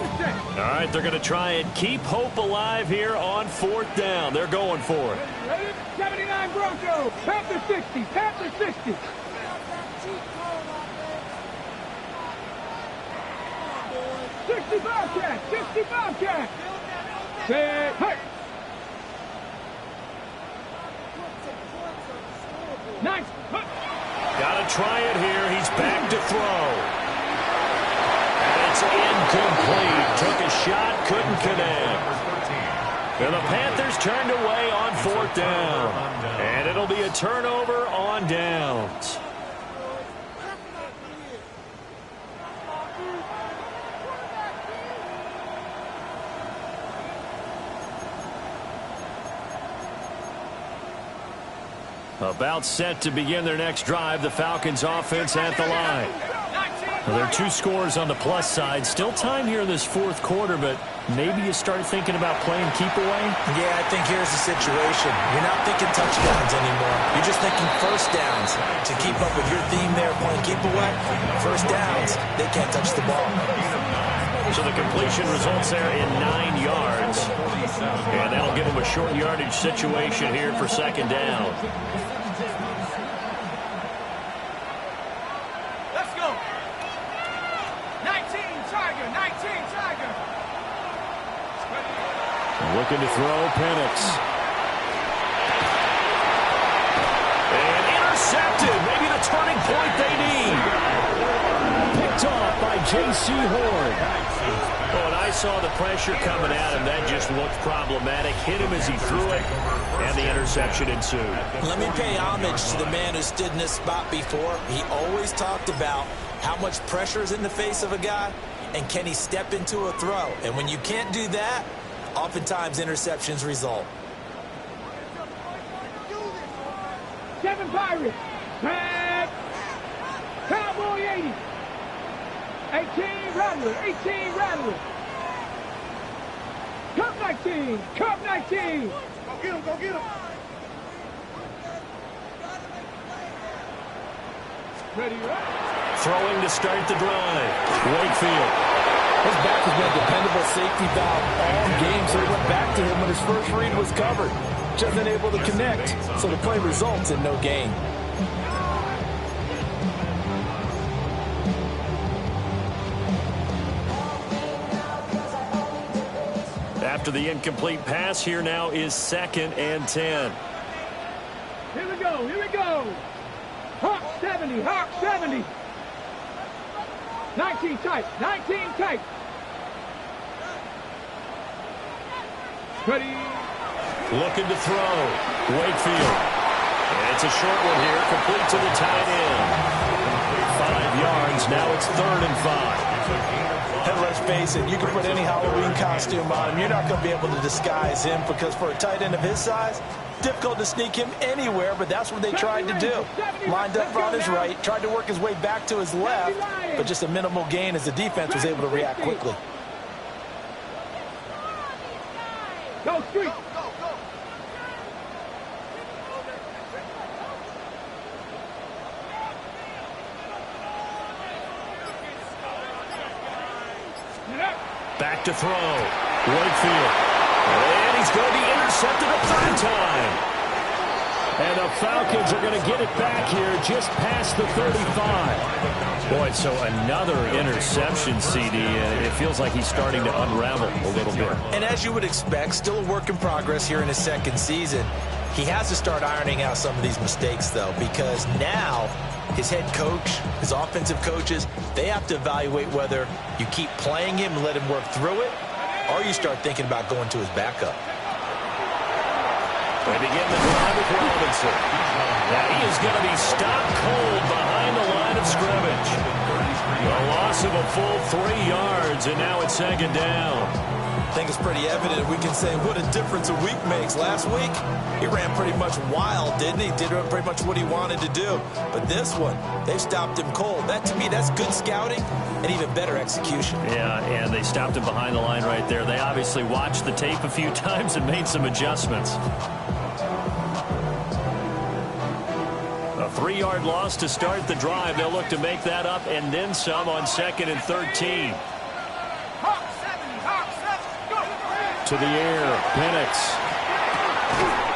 right, they're going to try and keep hope alive here on 4th down. They're going for it. 79 Broncos, Panther 60, Panther 60. Bobcat, 60 Bobcat. Set, hey. Nice. Got to try it here. He's back to throw. And it's incomplete. Took a shot, couldn't connect. And the Panthers turned away on 4th down. And it'll be a turnover on downs. About set to begin their next drive, the Falcons offense at the line. Well, there are 2 scores on the plus side. Still time here in this 4th quarter, but maybe you start thinking about playing keep away? Yeah, I think here's the situation. You're not thinking touchdowns anymore. You're just thinking first downs. To keep up with your theme there, playing keep away, first downs, they can't touch the ball. So the completion results there in 9 yards. And that'll give them a short yardage situation here for 2nd down. Let's go. 19 Tiger, 19 Tiger. Looking to throw, Penix. And intercepted. Maybe the turning point they need. Picked off by J.C. Horn. Oh, and I saw the pressure coming at him. That just looked problematic. Hit him as he threw it, and the interception ensued. Let me pay homage to the man who stood in this spot before. He always talked about how much pressure is in the face of a guy, and can he step into a throw. And when you can't do that, oftentimes interceptions result. 7 Pirates. Back. Cowboy 80. 18 Rattler, 18 Rattler. Cup 19, Cup 19. Go get him, go get him. Ready, right? Throwing to start the drive. Wakefield. His back has been a dependable safety valve all game, so he went back to him when his first read was covered. Just unable to connect, so the play results in no gain. After the incomplete pass, here now is 2nd and 10. Here we go, here we go. Hawk 70, Hawk 70. 19 tight, 19 tight. Ready. Looking to throw. Wakefield. And it's a short one here, complete to the tight end. 5 yards, now it's 3rd and 5. And let's face it, you can put any Halloween costume on him. You're not going to be able to disguise him because for a tight end of his size, difficult to sneak him anywhere, but that's what they tried to do. Lined up on his right, tried to work his way back to his left, but just a minimal gain as the defense was able to react quickly. Go street. Back to throw. Wakefield. And he's going to be intercepted a third time. And the Falcons are going to get it back here just past the 35. Boy, so another interception, CD. It feels like he's starting to unravel a little bit. And as you would expect, still a work in progress here in his second season. He has to start ironing out some of these mistakes, though, because now his head coach, his offensive coaches, they have to evaluate whether you keep playing him and let him work through it, or you start thinking about going to his backup. They begin the drive with Robinson. Now he is going to be stopped cold behind the line of scrimmage. A loss of a full 3 yards, and now it's second down. I think it's pretty evident. We can say what a difference a week makes. Last week, he ran pretty much wild, didn't he? Did pretty much what he wanted to do. But this one, they've stopped him cold. That, to me, that's good scouting and even better execution. Yeah, and they stopped him behind the line right there. They obviously watched the tape a few times and made some adjustments. A 3-yard loss to start the drive. They'll look to make that up and then some on 2nd and 13. To the air, Penix.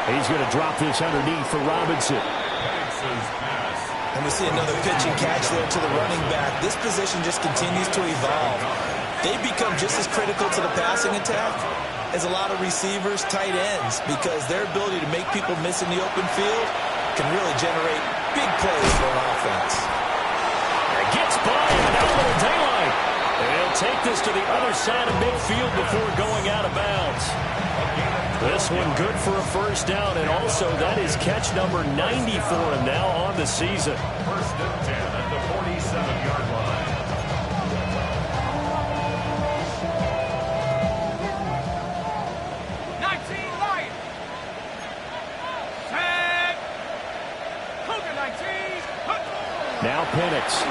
He's going to drop this underneath for Robinson. And we see another pitch and catch there to the running back. This position just continues to evolve. They become just as critical to the passing attack as a lot of receivers, tight ends, because their ability to make people miss in the open field can really generate big plays for an offense. It gets by him, and out of the daylight. They'll take this to the other side of midfield before going out of bounds. This one good for a first down, and also that is catch number 90 for him now on the season. First and 10 at the 47-yard line. Now Penix.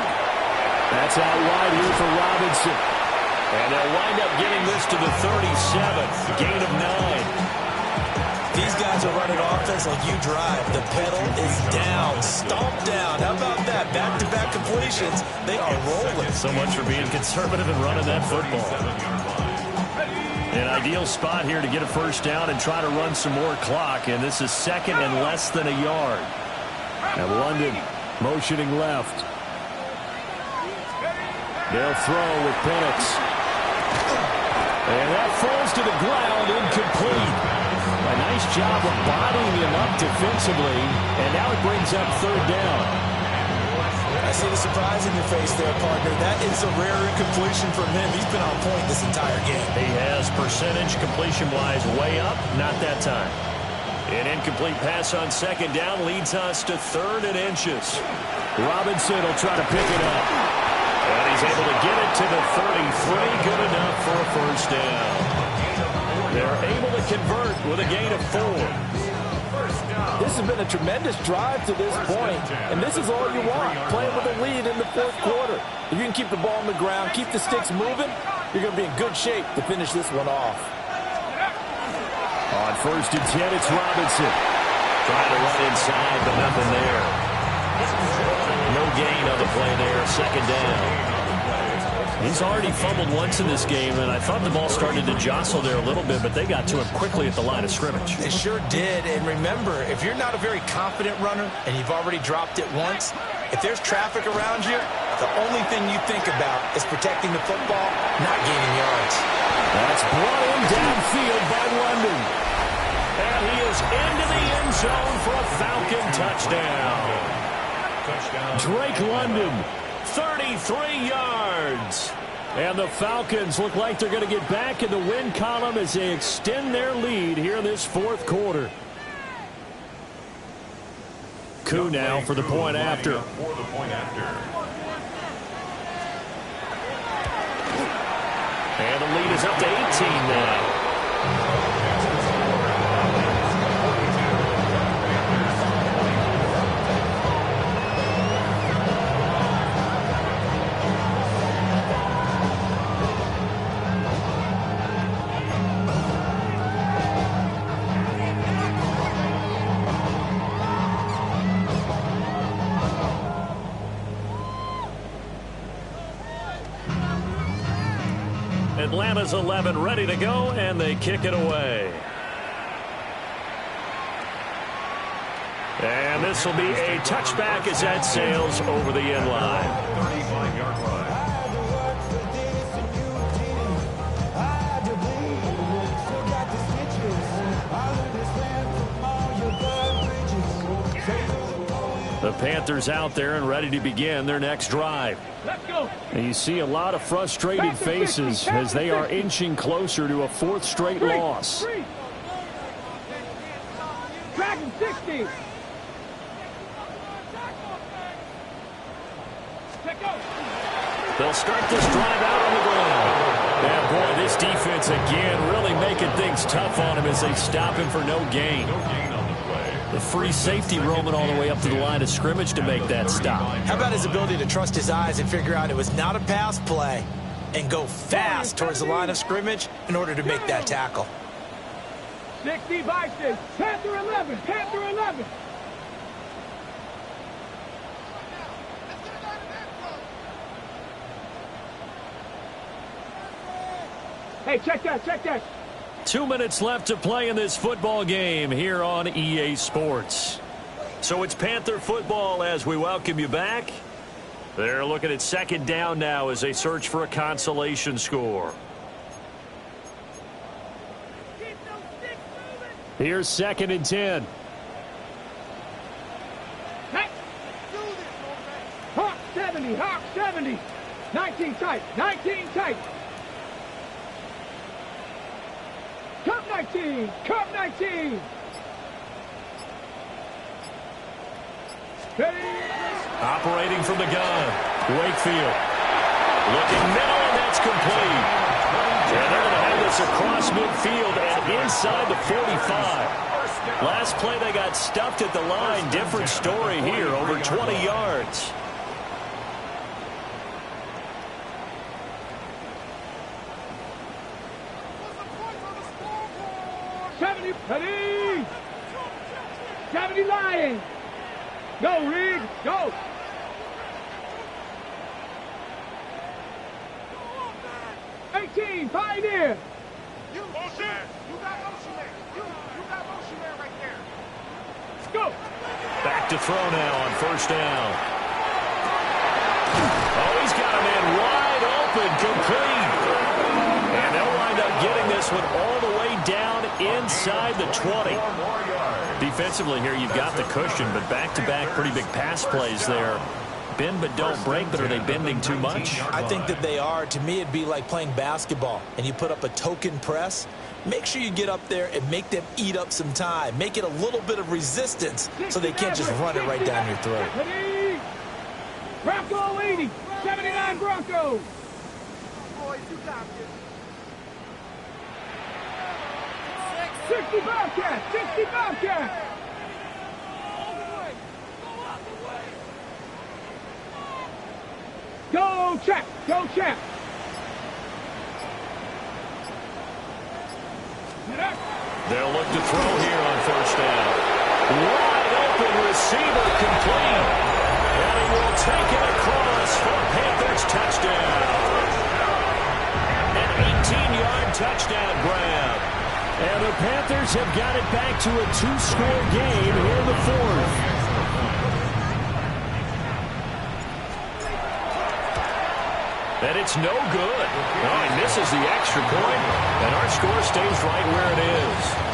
That's out wide here for Robinson. And they'll wind up getting this to the 37. Gain of 9. These guys are running offense like you drive. The pedal is down, stomped down. How about that? Back-to-back completions. They are rolling. So much for being conservative and running that football. An ideal spot here to get a first down and try to run some more clock. And this is 2nd and less than a yard. Now London motioning left. They'll throw with Penix. And that falls to the ground, incomplete. A nice job of bodying him up defensively, and now it brings up 3rd down. I see the surprise in your face there, partner. That is a rare incompletion from him. He's been on point this entire game. He has percentage completion-wise way up, not that time. An incomplete pass on 2nd down leads us to 3rd and inches. Robinson will try to pick it up. And he's able to get it to the 33. Good enough for a first down. They're able to convert with a gain of 4. This has been a tremendous drive to this point, and this is all you want, playing with a lead in the 4th quarter. If you can keep the ball on the ground, keep the sticks moving, you're going to be in good shape to finish this one off. On 1st and 10, it's Robinson. Trying to run inside, but nothing there. No gain on the play there, 2nd down. He's already fumbled once in this game, and I thought the ball started to jostle there a little bit, but they got to him quickly at the line of scrimmage. It sure did, and remember, if you're not a very confident runner and you've already dropped it once, if there's traffic around you, the only thing you think about is protecting the football, not gaining yards. That's brought in downfield by London. And he is into the end zone for a Falcon touchdown. Drake London, 33 yards. And the Falcons look like they're going to get back in the win column as they extend their lead here in this 4th quarter. Koo now for the point after. And the lead is up to 18 now. Atlanta's 11 ready to go, and they kick it away. And this will be a touchback as that sails over the end line. 35-yard line. The Panthers out there and ready to begin their next drive. Let's go. And you see a lot of frustrated faces as they are inching closer to a fourth straight loss. Dragon 60. Let go. They'll start this drive out on the ground. And boy, this defense again really making things tough on him as they stop him for no gain. No gain on the play. The free safety roaming all the way up to the line of scrimmage to make that stop. How about his ability to trust his eyes and figure out it was not a pass play and go fast towards the line of scrimmage in order to make that tackle? 60 Vikings. Panther 11. Panther 11. Hey, check that, check that. 2 minutes left to play in this football game here on EA Sports. So it's Panther football as we welcome you back. They're looking at second down now as they search for a consolation score. Here's 2nd and 10. Hey. Hawk 70, Hawk 70. 19 tight, 19 tight. Cup 19, Cup 19. Ready. Operating from the gun, Wakefield. Looking middle, and that's complete. And they're going to have this across midfield and inside the 45. Last play, they got stuffed at the line. Different story here, over 20 yards. Ready! 70 Lions! Go, Reed! Go! Pioneer! You got motion there. You got motion there right there. Let's go! Back to throw now on first down. Oh, he's got a man wide open, complete. And they'll wind up getting this one all the way down inside the 20. Defensively here, you've got the cushion, but back-to-back pretty big pass plays there. Bend but don't break, but are they bending too much? I think that they are. To me, it'd be like playing basketball, and you put up a token press. Make sure you get up there and make them eat up some time. Make it a little bit of resistance so they can't just run it right down your throat. Ready? Bronco 80, 79 Broncos. Boys, you got this. 60 Bobcats, 60 Bobcats. Go, check, go, check. They'll look to throw here on first down. Wide open receiver complete. And he will take it across for Panthers touchdown. An 18-yard touchdown grab. And the Panthers have got it back to a two-score game here in the fourth. And it's no good. Oh, he misses the extra point, and our score stays right where it is.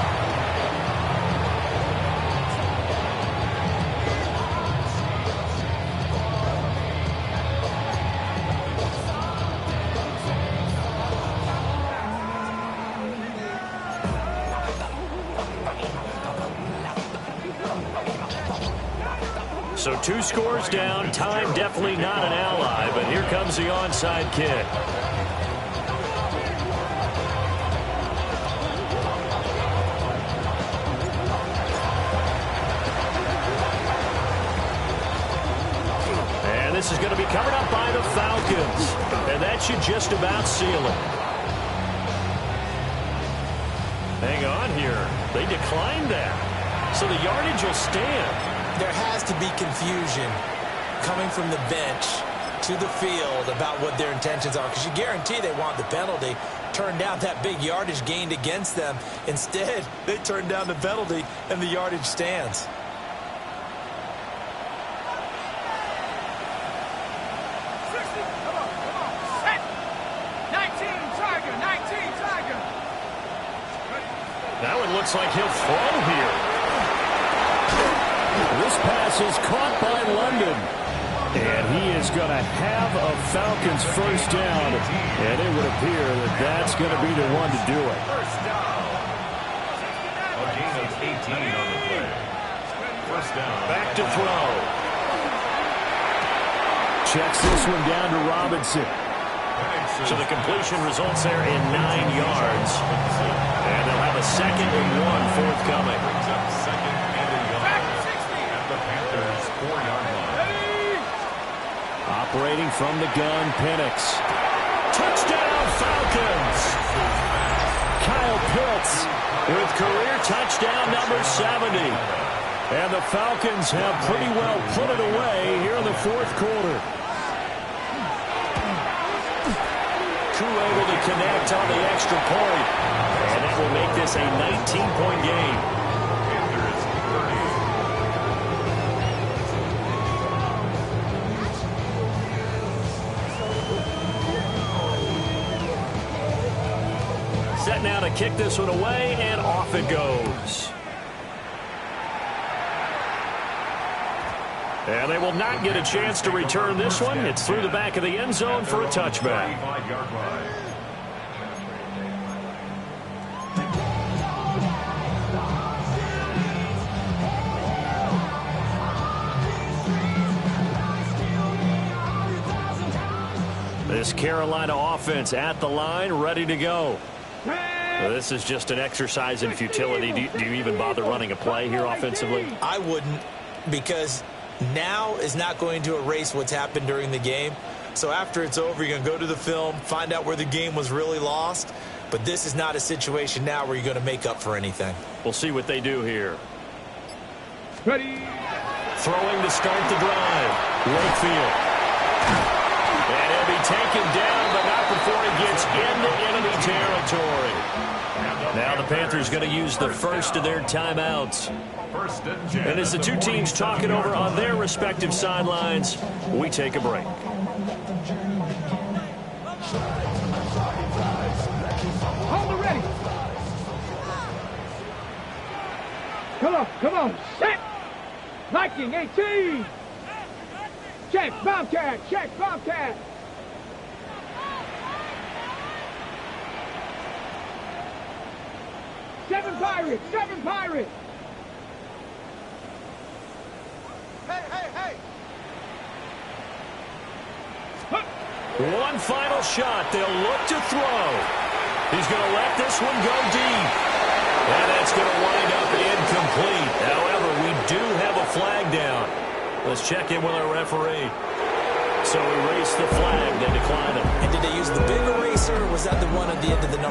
So 2 scores down, time definitely not an ally, but here comes the onside kick. And this is going to be covered up by the Falcons, and that should just about seal it. Hang on here. They declined that, so the yardage will stand. There has to be confusion coming from the bench to the field about what their intentions are, because you guarantee they want the penalty. Turn down that big yardage gained against them. Instead, they turn down the penalty, and the yardage stands. Now it looks like he'll throw here. This pass is caught by London. And he is going to have a Falcons first down. And it would appear that that's going to be the one to do it. First down. A gain of 18 on the play. First down. Back to throw. Checks this one down to Robinson. So the completion results there in 9 yards. And they'll have a 2nd and 1 forthcoming. Brings up 2nd and a yard at the Panthers' 4-yard line. Operating from the gun, Penix. Touchdown, Falcons! Kyle Pitts with career touchdown number 70. And the Falcons have pretty well put it away here in the 4th quarter. Able to connect on the extra point. And that will make this a 19-point game. Set now to kick this one away, and off it goes. And they will not get a chance to return this one. It's through the back of the end zone for a touchback. This Carolina offense at the line, ready to go. This is just an exercise in futility. Do you even bother running a play here offensively? I wouldn't, because now is not going to erase what's happened during the game. So after it's over, you're going to go to the film, find out where the game was really lost. But this is not a situation now where you're going to make up for anything. We'll see what they do here. Ready. Throwing to start the drive. Wakefield. And he'll be taken down, but not before he gets into enemy territory. Now the Panthers going to use the first of their timeouts. And as the two teams talk it over on their respective sidelines, we take a break. Hold it ready. Come on, set. Liking 18. Check, Bobcat, check, Bobcat. Seven Pirates. Hey. One final shot. They'll look to throw. He's going to let this one go deep. And that's going to wind up incomplete. However, we do have a flag down. Let's check in with our referee. So erase the flag. They decline it. And did they use the big eraser, or was that the one at the end of the number?